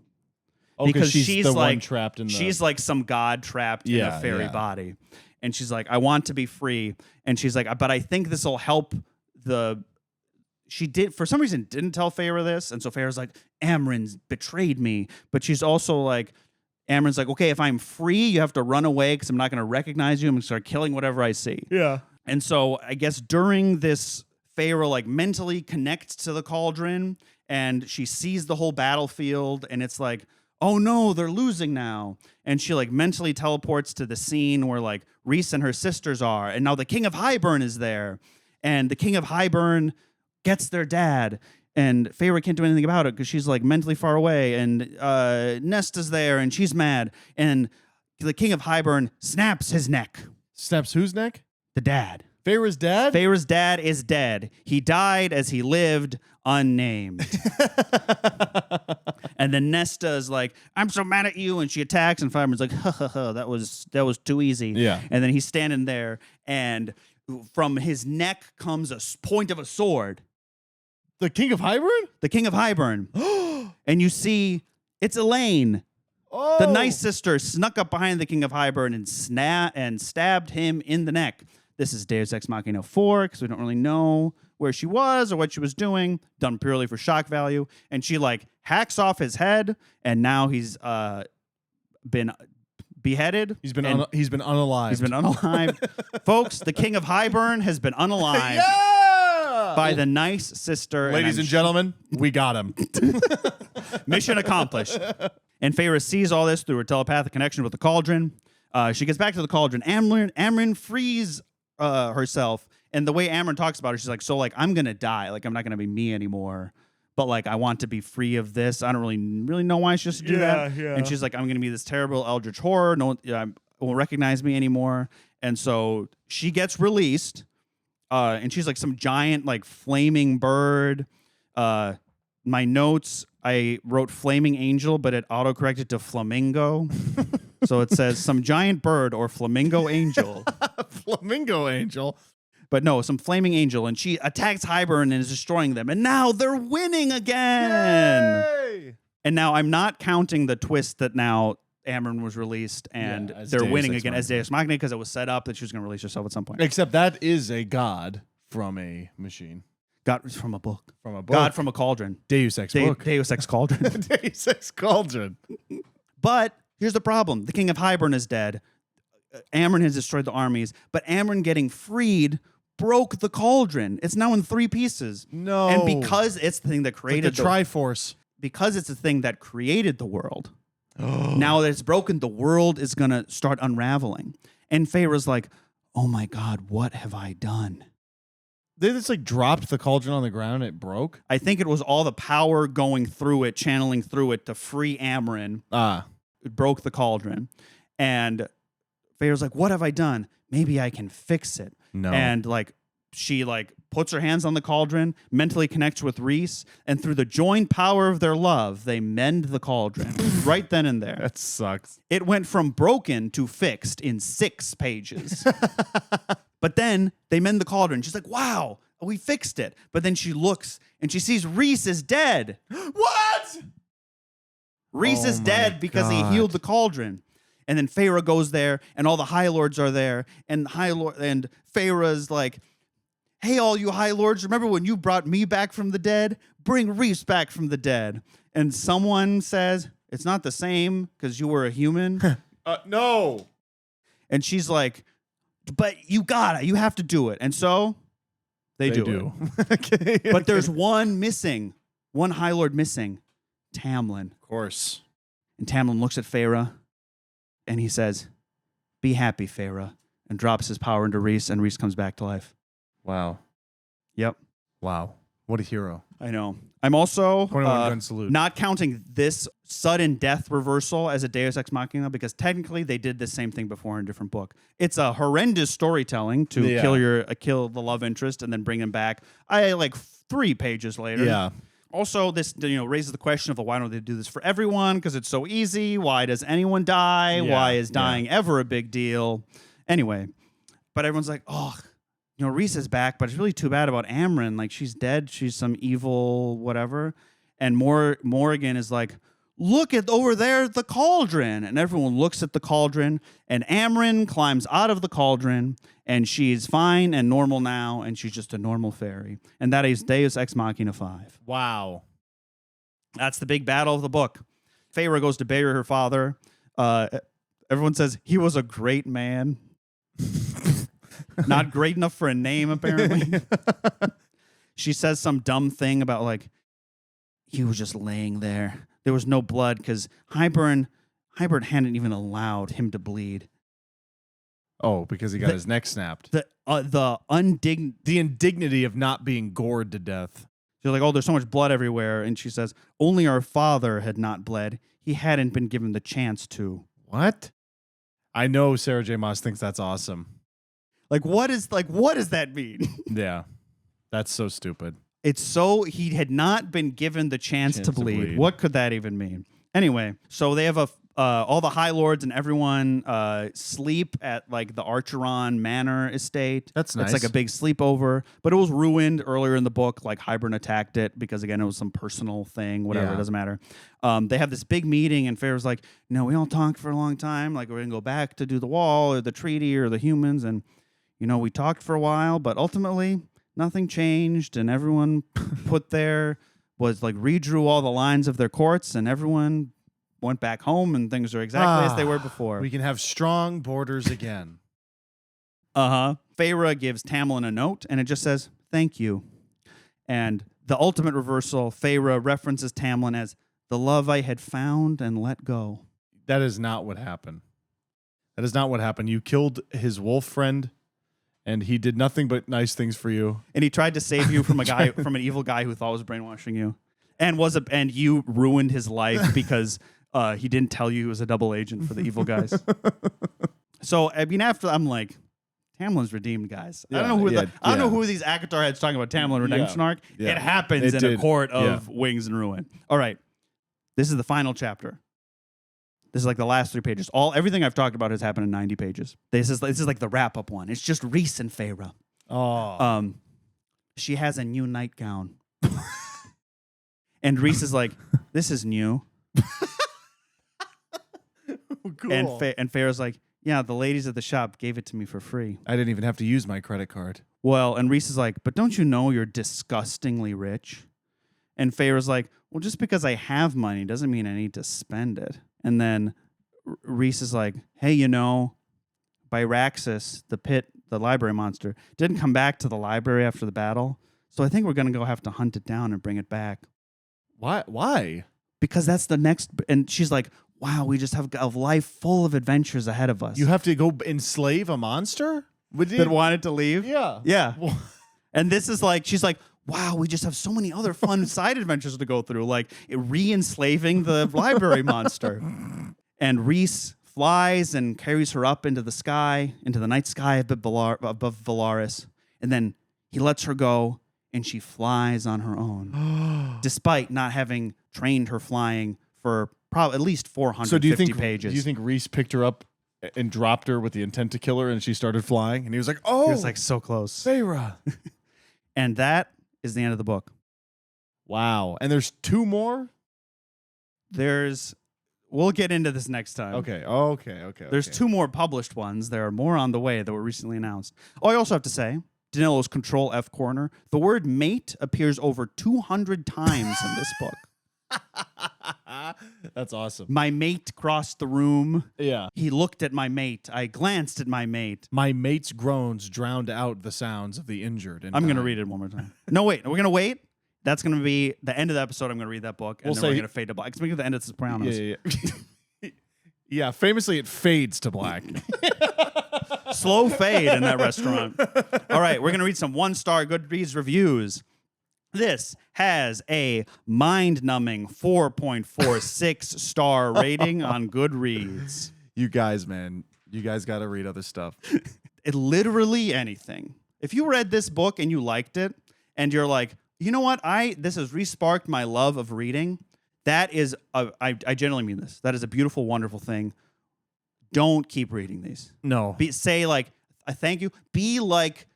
Oh, because she's the one trapped in the... She's like some god trapped in a fairy body. And she's like, I want to be free. And she's like, but I think this will help She for some reason, didn't tell Feyre this. And so Feyre's like, Amren's betrayed me. But she's also like, Amren's like, okay, if I'm free, you have to run away because I'm not going to recognize you. I'm going to start killing whatever I see. Yeah. And so I guess during this, Feyre mentally connects to the cauldron and she sees the whole battlefield and it's like, oh no, they're losing now. And she mentally teleports to the scene where Rhys and her sisters are. And now the King of Hybern is there. And the King of Hybern gets their dad. And Feyre can't do anything about it because she's mentally far away. And Nesta's there and she's mad. And the King of Hybern snaps his neck. Snaps whose neck? The dad. Feyre's dad? Feyre's dad is dead. He died as he lived, unnamed. And then Nesta is like, I'm so mad at you. And she attacks. And Fireman's like, ha ha ha, that was too easy. Yeah. And then he's standing there. And from his neck comes a point of a sword. The King of Hybern? The King of Hybern. And you see, it's Elaine. Oh. The nice sister snuck up behind the King of Hybern and stabbed him in the neck. This is Deus Ex Machina 4 because we don't really know where she was or what she was doing. Done purely for shock value. And she like hacks off his head, and now he's been beheaded. He's been unalived. He's been unalived. Folks, the King of Hybern has been unalived. Yeah! By the nice sister. Ladies and gentlemen, we got him. Mission accomplished. And Feyre sees all this through her telepathic connection with the cauldron. She gets back to the cauldron. Amryn frees herself. And the way Amryn talks about it, she's like, so like, I'm going to die. Like, I'm not going to be me anymore. But like, I want to be free of this. I don't really know why she has to do that. Yeah. And she's like, I'm going to be this terrible eldritch horror. No one won't recognize me anymore. And so she gets released. And she's like some giant, like, flaming bird. My notes, I wrote flaming angel, but it autocorrected to flamingo. So it says some giant bird or flamingo angel. Flamingo angel. But no, some flaming angel. And she attacks Hybern and is destroying them. And now they're winning again. Yay! And now I'm not counting the twist that now Amryn was released and they're Deus winning Ex again as Machina. Deus Machina because it was set up that she was going to release herself at some point. Except that is a god from a machine. God from a book. From a book. God from a cauldron. Deus Ex book. Deus Ex cauldron. Deus Ex cauldron. But here's the problem. The King of Hybern is dead. Amryn has destroyed the armies. But Amryn getting freed broke the cauldron. It's now in 3 pieces. No. And because it's the thing that Like created the Triforce. because it's the thing that created the world, now that it's broken, the world is going to start unraveling. And Feyre's like, oh my God, what have I done? They just like dropped the cauldron on the ground and it broke? I think it was all the power going through it, channeling through it to free Amryn. It broke the cauldron. And Feyre's like, what have I done? Maybe I can fix it. No. And like she like puts her hands on the cauldron, mentally connects with Rhys, and through the joined power of their love, they mend the cauldron right then and there. That sucks. It went from broken to fixed in 6 pages. But then they mend the cauldron. She's like, wow, we fixed it. But then she looks and she sees Rhys is dead. What? Rhys Oh is dead my because he God. healed the cauldron. And then Feyre goes there, and all the High Lords are there, and Feyre's like, hey, all you High Lords, remember when you brought me back from the dead? Bring Rhys back from the dead. And someone says, it's not the same because you were a human. No. And she's like, but you have to do it. And so they do it. Okay. But there's one High Lord missing, Tamlin. Of course. And Tamlin looks at Feyre, and he says, be happy, Feyre, and drops his power into Rhys, and Rhys comes back to life. Wow. Yep. Wow. What a hero. I know. I'm also 21 gun salute. not counting this sudden death reversal as a Deus Ex Machina because technically they did the same thing before in a different book. It's a horrendous storytelling to kill the love interest and then bring him back. 3 pages later. Yeah. Also, this raises the question of why don't they do this for everyone? Because it's so easy. Why does anyone die? Yeah, Why is dying ever a big deal? Anyway, but everyone's like, oh, Rhys is back, but it's really too bad about Amryn. Like, she's dead. She's some evil whatever. And Morrigan is like, look at over there, the cauldron. And everyone looks at the cauldron, and Amryn climbs out of the cauldron, and she's fine and normal now, and she's just a normal fairy. And that is Deus Ex Machina 5. Wow. That's the big battle of the book. Feyre goes to bury her father. Everyone says he was a great man. Not great enough for a name, apparently. She says some dumb thing about, like, he was just laying there. There was no blood because Hybern hadn't even allowed him to bleed. Oh, because he got his neck snapped. The indignity of not being gored to death. She's like, oh, there's so much blood everywhere. And she says, only our father had not bled. He hadn't been given the chance to. What? I know Sarah J. Maas thinks that's awesome. What does that mean? Yeah. That's so stupid. He had not been given the chance to bleed. What could that even mean? Anyway, so they have all the High Lords and everyone sleep at like the Archeron Manor estate. That's nice. It's like a big sleepover, but it was ruined earlier in the book. Like Hybern attacked it because again, it was some personal thing, whatever, it doesn't matter. They have this big meeting and Feyre's like, no, we all talked for a long time. Like we're going to go back to do the wall or the treaty or the humans. And, we talked for a while, but ultimately nothing changed. And everyone was like redrew all the lines of their courts and everyone went back home and things are exactly as they were before. We can have strong borders again. Feyre gives Tamlin a note and it just says, thank you. And the ultimate reversal, Feyre references Tamlin as the love I had found and let go. That is not what happened. That is not what happened. You killed his wolf friend and he did nothing but nice things for you. And he tried to save you from from an evil guy who thought was brainwashing you. And you ruined his life because he didn't tell you he was a double agent for the evil guys. So I mean, after I'm like, Tamlin's redeemed, guys. I don't know who these ACOTAR heads talking about Tamlin redemption arc. Yeah. It happens in a court of wings and ruin. All right, this is the final chapter. This is like the last 3 pages. Everything I've talked about has happened in 90 pages. This is like the wrap up one. It's just Rhys and Feyre. Oh, she has a new nightgown, and Rhys is like, "This is new." Cool. And Feyre's like, yeah, the ladies at the shop gave it to me for free. I didn't even have to use my credit card. Well, and Rhys is like, but don't you know you're disgustingly rich? And Feyre's like, well, just because I have money doesn't mean I need to spend it. And then Rhys is like, hey, Byraxis, the library monster, didn't come back to the library after the battle. So I think we're going to go have to hunt it down and bring it back. Why? Because that's the next. And she's like, wow, we just have a life full of adventures ahead of us. You have to go enslave a monster? That wanted to leave? Yeah. Yeah. And this is like, she's like, wow, we just have so many other fun side adventures to go through, like re-enslaving the library monster. And Rhys flies and carries her up into the sky, into the night sky above Valaris. And then he lets her go, and she flies on her own, despite not having trained her flying for probably at least 450 pages. Do you think Rhys picked her up and dropped her with the intent to kill her and she started flying? And he was like, oh. He was like so close. Feyre. And that is the end of the book. Wow. And there's 2 more? We'll get into this next time. Okay. There's 2 more published ones. There are more on the way that were recently announced. Oh, I also have to say, Danilo's Control F corner, the word mate appears over 200 times in this book. That's awesome. My mate crossed the room. Yeah. He looked at my mate. I glanced at my mate. My mate's groans drowned out the sounds of the injured. I'm going to read it one more time. No, wait. We're going to wait. That's going to be the end of the episode. I'm going to read that book. And then we're going to fade to black. It's going to be the end of Sopranos. Yeah. Yeah, famously it fades to black. Slow fade in that restaurant. All right. We're going to read some 1-star Goodreads reviews. This has a mind-numbing 4.46 star rating on Goodreads. You guys, man. You guys got to read other stuff. Literally anything. If you read this book and you liked it, and you're like, you know what? This has re-sparked my love of reading. That is, I genuinely mean this. That is a beautiful, wonderful thing. Don't keep reading these. No. Say like, a thank you. Be like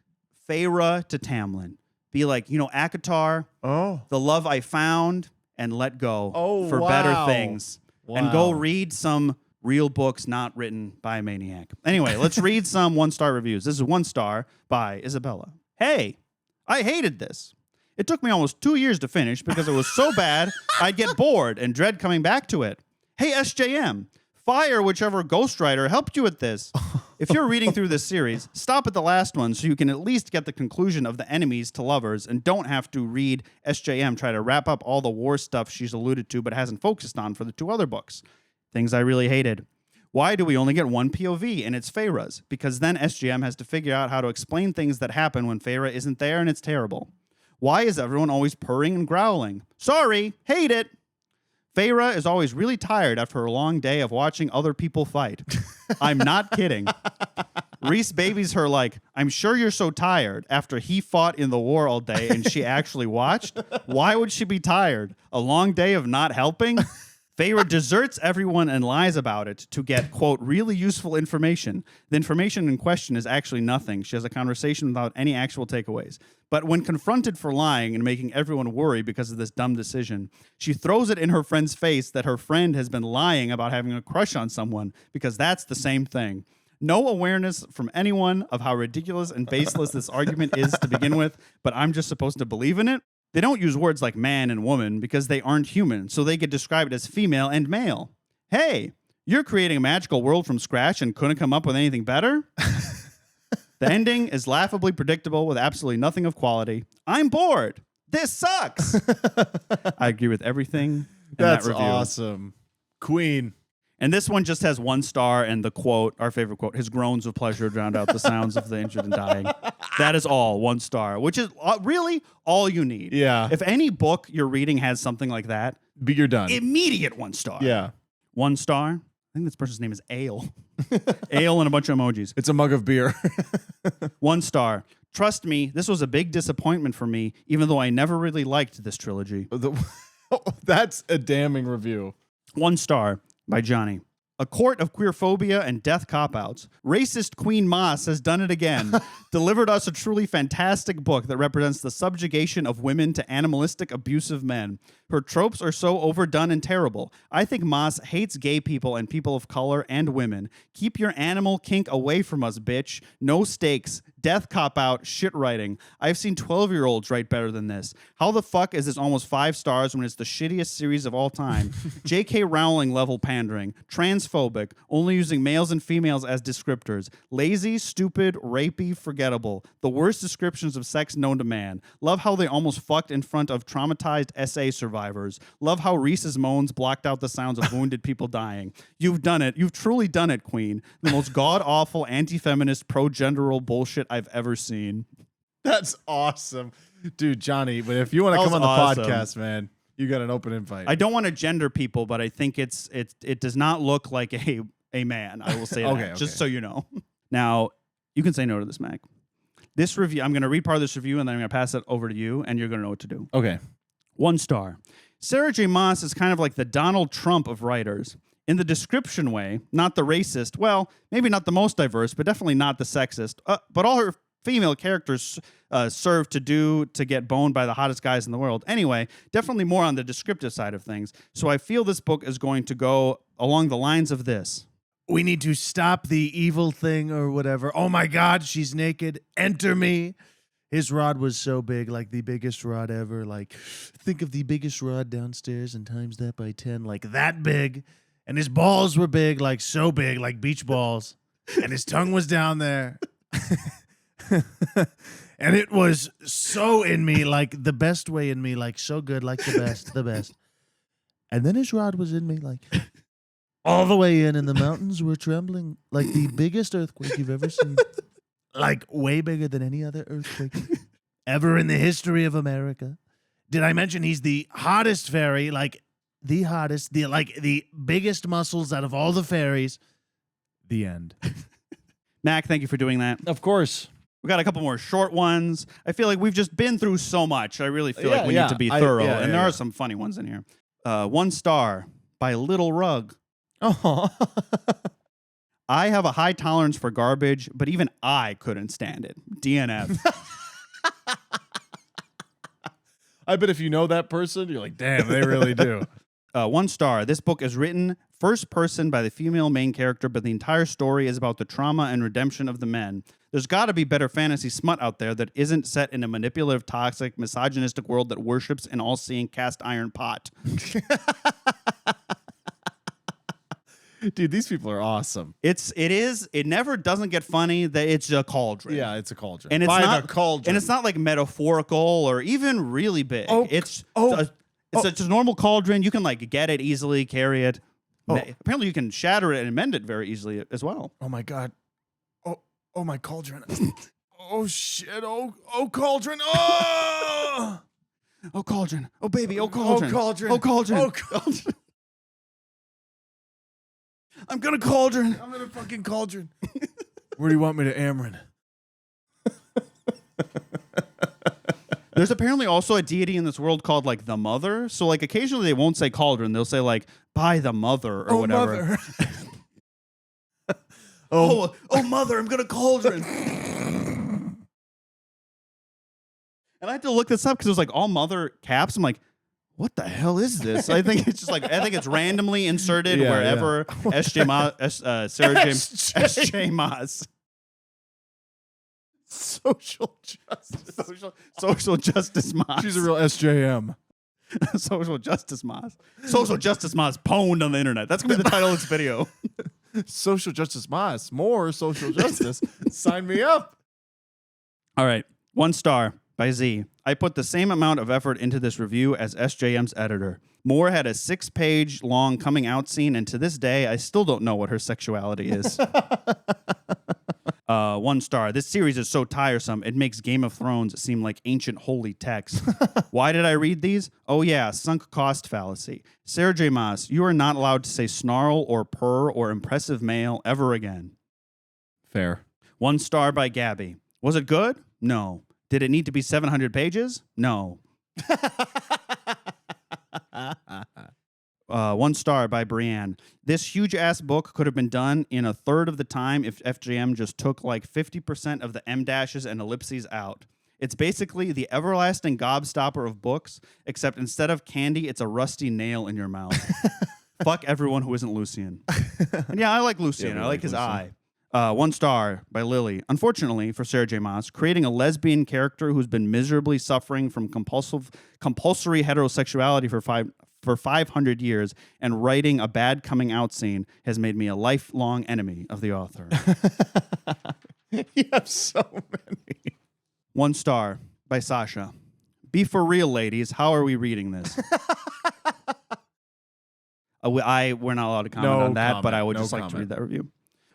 Feyre to Tamlin. Be like, ACOTAR, the love I found, and let go for better things. Wow. And go read some real books not written by a maniac. Anyway, let's read some 1-star reviews. This is 1 star by Isabella. Hey, I hated this. It took me almost 2 years to finish because it was so bad I'd get bored and dread coming back to it. Hey, SJM, fire whichever ghostwriter helped you with this. If you're reading through this series, stop at the last one so you can at least get the conclusion of the enemies to lovers and don't have to read SJM try to wrap up all the war stuff she's alluded to but hasn't focused on for the 2 other books. Things I really hated. Why do we only get 1 POV and it's Feyre's? Because then SJM has to figure out how to explain things that happen when Feyre isn't there and it's terrible. Why is everyone always purring and growling? Sorry, hate it. Feyre is always really tired after a long day of watching other people fight. I'm not kidding. Rhys babies her like, I'm sure you're so tired after he fought in the war all day and she actually watched. Why would she be tired? A long day of not helping? Feyre deserts everyone and lies about it to get, quote, really useful information. The information in question is actually nothing. She has a conversation without any actual takeaways. But when confronted for lying and making everyone worry because of this dumb decision, she throws it in her friend's face that her friend has been lying about having a crush on someone because that's the same thing. No awareness from anyone of how ridiculous and baseless this argument is to begin with, but I'm just supposed to believe in it? They don't use words like man and woman because they aren't human, so they get described as female and male. Hey, you're creating a magical world from scratch and couldn't come up with anything better? The ending is laughably predictable with absolutely nothing of quality. I'm bored. This sucks. I agree with everything in that review. Awesome. Queen. And this one just has 1 star and the quote, our favorite quote, his groans of pleasure drowned out the sounds of the injured and dying. That is all, 1 star, which is really all you need. Yeah. If any book you're reading has something like that, But you're done. immediate 1 star. Yeah. 1 star. I think this person's name is Ale. Ale and a bunch of emojis. It's a mug of beer. 1 star. Trust me, this was a big disappointment for me, even though I never really liked this trilogy. That's a damning review. 1 star by Johnny. A court of queerphobia and death cop-outs. Racist Queen Maas has done it again. Delivered us a truly fantastic book that represents the subjugation of women to animalistic, abusive men. Her tropes are so overdone and terrible. I think Maas hates gay people and people of color and women. Keep your animal kink away from us, bitch. No stakes. Death cop-out. Shit writing. I've seen 12-year-olds write better than this. How the fuck is this almost 5 stars when it's the shittiest series of all time? J.K. Rowling level pandering. Transphobic. Only using males and females as descriptors. Lazy, stupid, rapey, forgettable. The worst descriptions of sex known to man. Love how they almost fucked in front of traumatized SA survivors. Love how Reese's moans blocked out the sounds of wounded people dying. You've done it. You've truly done it, Queen. The most god-awful, anti-feminist, pro-genderal bullshit I've ever seen. That's awesome. Dude, Johnny, but if you want to come on the podcast, man, you got an open invite. I don't want to gender people, but I think it does not look like a man. I will say that, just so you know. Now, you can say no to this, Mac. This review, I'm going to read part of this review, and then I'm going to pass it over to you, and you're going to know what to do. Okay. 1 star. Sarah J. Maas is kind of like the Donald Trump of writers. In the description way, not the racist, well, maybe not the most diverse, but definitely not the sexist. But all her female characters serve to get boned by the hottest guys in the world. Anyway, definitely more on the descriptive side of things. So I feel this book is going to go along the lines of this. We need to stop the evil thing or whatever. Oh my God, she's naked. Enter me. His rod was so big, like the biggest rod ever. Like, think of the biggest rod downstairs and times that by 10, like that big. And his balls were big, like so big, like beach balls. And his tongue was down there. And it was so in me, like the best way in me, like so good, like the best, the best. And then his rod was in me, like all the way in, and the mountains were trembling, like the biggest earthquake you've ever seen. Like way bigger than any other earthquake ever in the history of America. Did I mention he's the hottest fairy? Like the hottest, the biggest muscles out of all the fairies. The end. Mac, thank you for doing that. Of course. We got a couple more short ones. I feel like we've just been through so much. I really feel like we need to be thorough. And there are some funny ones in here. 1 star by Little Rug. Oh. I have a high tolerance for garbage, but even I couldn't stand it. DNF. I bet if you know that person, you're like, damn, they really do. 1 star. This book is written first person by the female main character, but the entire story is about the trauma and redemption of the men. There's got to be better fantasy smut out there that isn't set in a manipulative, toxic, misogynistic world that worships an all-seeing cast iron pot. Dude, these people are awesome. It never doesn't get funny that it's a cauldron. Yeah, it's a cauldron. And it's not a cauldron. And it's not like metaphorical or even really big. It's just a normal cauldron. You can like get it easily, carry it. Apparently you can shatter it and mend it very easily as well. Oh my God. Oh my cauldron. Oh shit. Oh cauldron. Oh. Oh cauldron. Oh baby. Oh cauldron. Oh cauldron. Oh cauldron. Oh cauldron. I'm gonna cauldron. I'm in a fucking cauldron. Where do you want me to Amron? There's apparently also a deity in this world called like the Mother. So like occasionally they won't say cauldron. They'll say like by the Mother or whatever. Mother. Oh, Mother, I'm gonna cauldron. And I had to look this up because it was like all Mother caps. I'm like, what the hell is this? I think it's just like it's randomly inserted wherever SJ Maas, Sarah James SJ Maas. Social justice. Social justice Maas. She's a real SJM. Social justice Maas. Social justice Maas pwned on the internet. That's gonna be the title of this video. Social justice Maas. More social justice. Sign me up. All right. 1 star by Z. I put the same amount of effort into this review as SJM's editor. Moore had a 6-page long coming out scene, and to this day, I still don't know what her sexuality is. 1 star. This series is so tiresome, it makes Game of Thrones seem like ancient holy text. Why did I read these? Oh yeah, sunk cost fallacy. Sarah J. Maas, you are not allowed to say snarl or purr or impressive male ever again. Fair. 1 star by Gabby. Was it good? No. Did it need to be 700 pages? No. 1 star by Brienne. This huge-ass book could have been done in a third of the time if FJM just took like 50% of the M-dashes and ellipses out. It's basically the everlasting gobstopper of books, except instead of candy, it's a rusty nail in your mouth. Fuck everyone who isn't Lucian. And yeah, I like Lucian. I like his eye. 1 star by Lily. Unfortunately for Sarah J. Maas, creating a lesbian character who's been miserably suffering from compulsory heterosexuality for 500 years and writing a bad coming out scene has made me a lifelong enemy of the author. You have so many. 1 star by Sasha. Be for real, ladies. How are we reading this? We're not allowed to comment on that, but I would just like to read that review.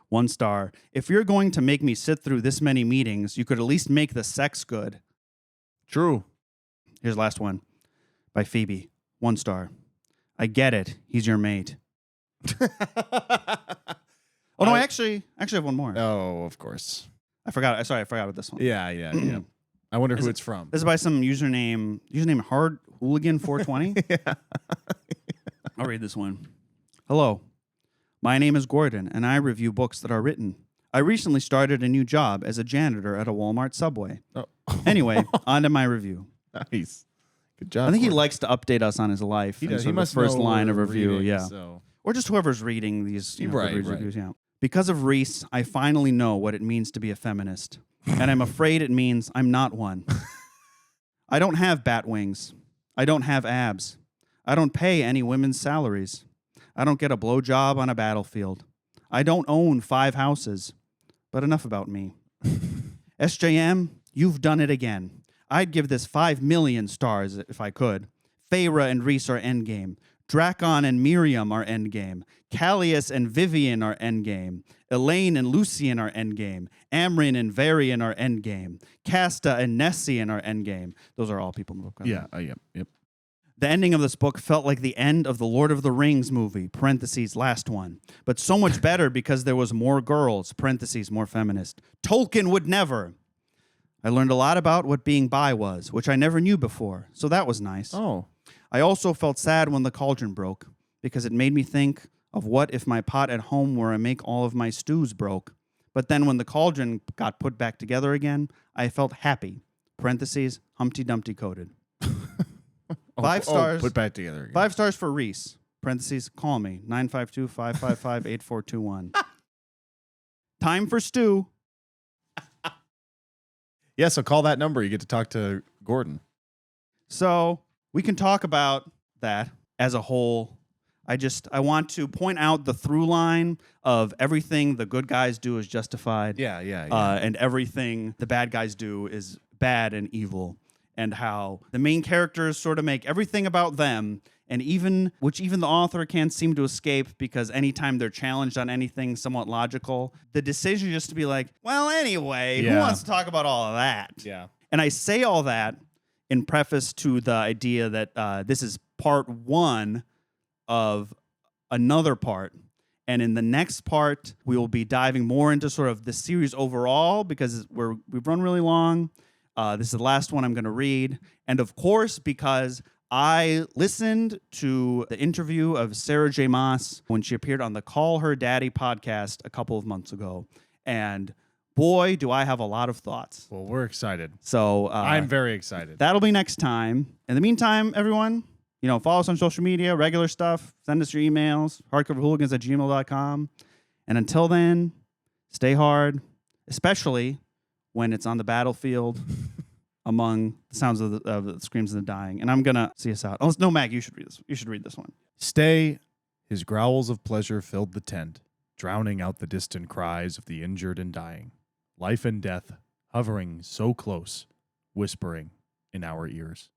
1 star. If you're going to make me sit through this many meetings, you could at least make the sex good. True. Here's the last one by Phoebe. 1 star. I get it. He's your mate. Oh, no, I actually have one more. Oh, of course. I forgot. Sorry, I forgot about this one. Yeah. I wonder who it's from. This is by some username Hard Hooligan 420. Yeah. I'll read this one. Hello. My name is Gordon, and I review books that are written. I recently started a new job as a janitor at a Walmart Subway. Oh. Anyway, on to my review. Nice. Good job. I think he likes to update us on his life. He does. He must first line of review, reading, yeah. So. Or just whoever's reading these Right. reviews, yeah. Because of Reese, I finally know what it means to be a feminist. And I'm afraid it means I'm not one. I don't have bat wings. I don't have abs. I don't pay any women's salaries. I don't get a blowjob on a battlefield. I don't own 5 houses. But enough about me. SJM, you've done it again. I'd give this 5 million stars if I could. Feyre and Reese are endgame. Drakon and Miriam are endgame. Callias and Vivian are endgame. Elaine and Lucian are endgame. Amryn and Varian are endgame. Casta and Nessian are endgame. Those are all people in the book. Yeah, yep. The ending of this book felt like the end of the Lord of the Rings movie, parentheses, last one. But so much better because there was more girls, parentheses, more feminist. Tolkien would never. I learned a lot about what being bi was, which I never knew before, so that was nice. Oh. I also felt sad when the cauldron broke, because it made me think of what if my pot at home where I make all of my stews broke. But then when the cauldron got put back together again, I felt happy, parentheses, Humpty Dumpty coated. 5 stars. Put back together again. 5 stars for Reese. Parentheses, call me. 952-555-8421. Time for stew. Yeah, so call that number. You get to talk to Gordon. So we can talk about that as a whole. I want to point out the through line of everything the good guys do is justified. Yeah. And everything the bad guys do is bad and evil. And how the main characters sort of make everything about them, and even the author can't seem to escape, because anytime they're challenged on anything somewhat logical, the decision just to be like, well, anyway, who wants to talk about all of that? Yeah. And I say all that in preface to the idea that this is part 1 of another part. And in the next part, we will be diving more into sort of the series overall, because we've run really long. This is the last one I'm going to read. And of course, because I listened to the interview of Sarah J. Maas when she appeared on the Call Her Daddy podcast a couple of months ago. And boy, do I have a lot of thoughts. Well, we're excited. So I'm very excited. That'll be next time. In the meantime, everyone, follow us on social media, regular stuff. Send us your emails, hardcoverhooligans@gmail.com. And until then, stay hard, especially when it's on the battlefield among the sounds of the screams of the dying. And I'm going to see us out. Oh, no, Mag, you should read this. You should read this one. Stay. His growls of pleasure filled the tent, drowning out the distant cries of the injured and dying. Life and death hovering so close, whispering in our ears.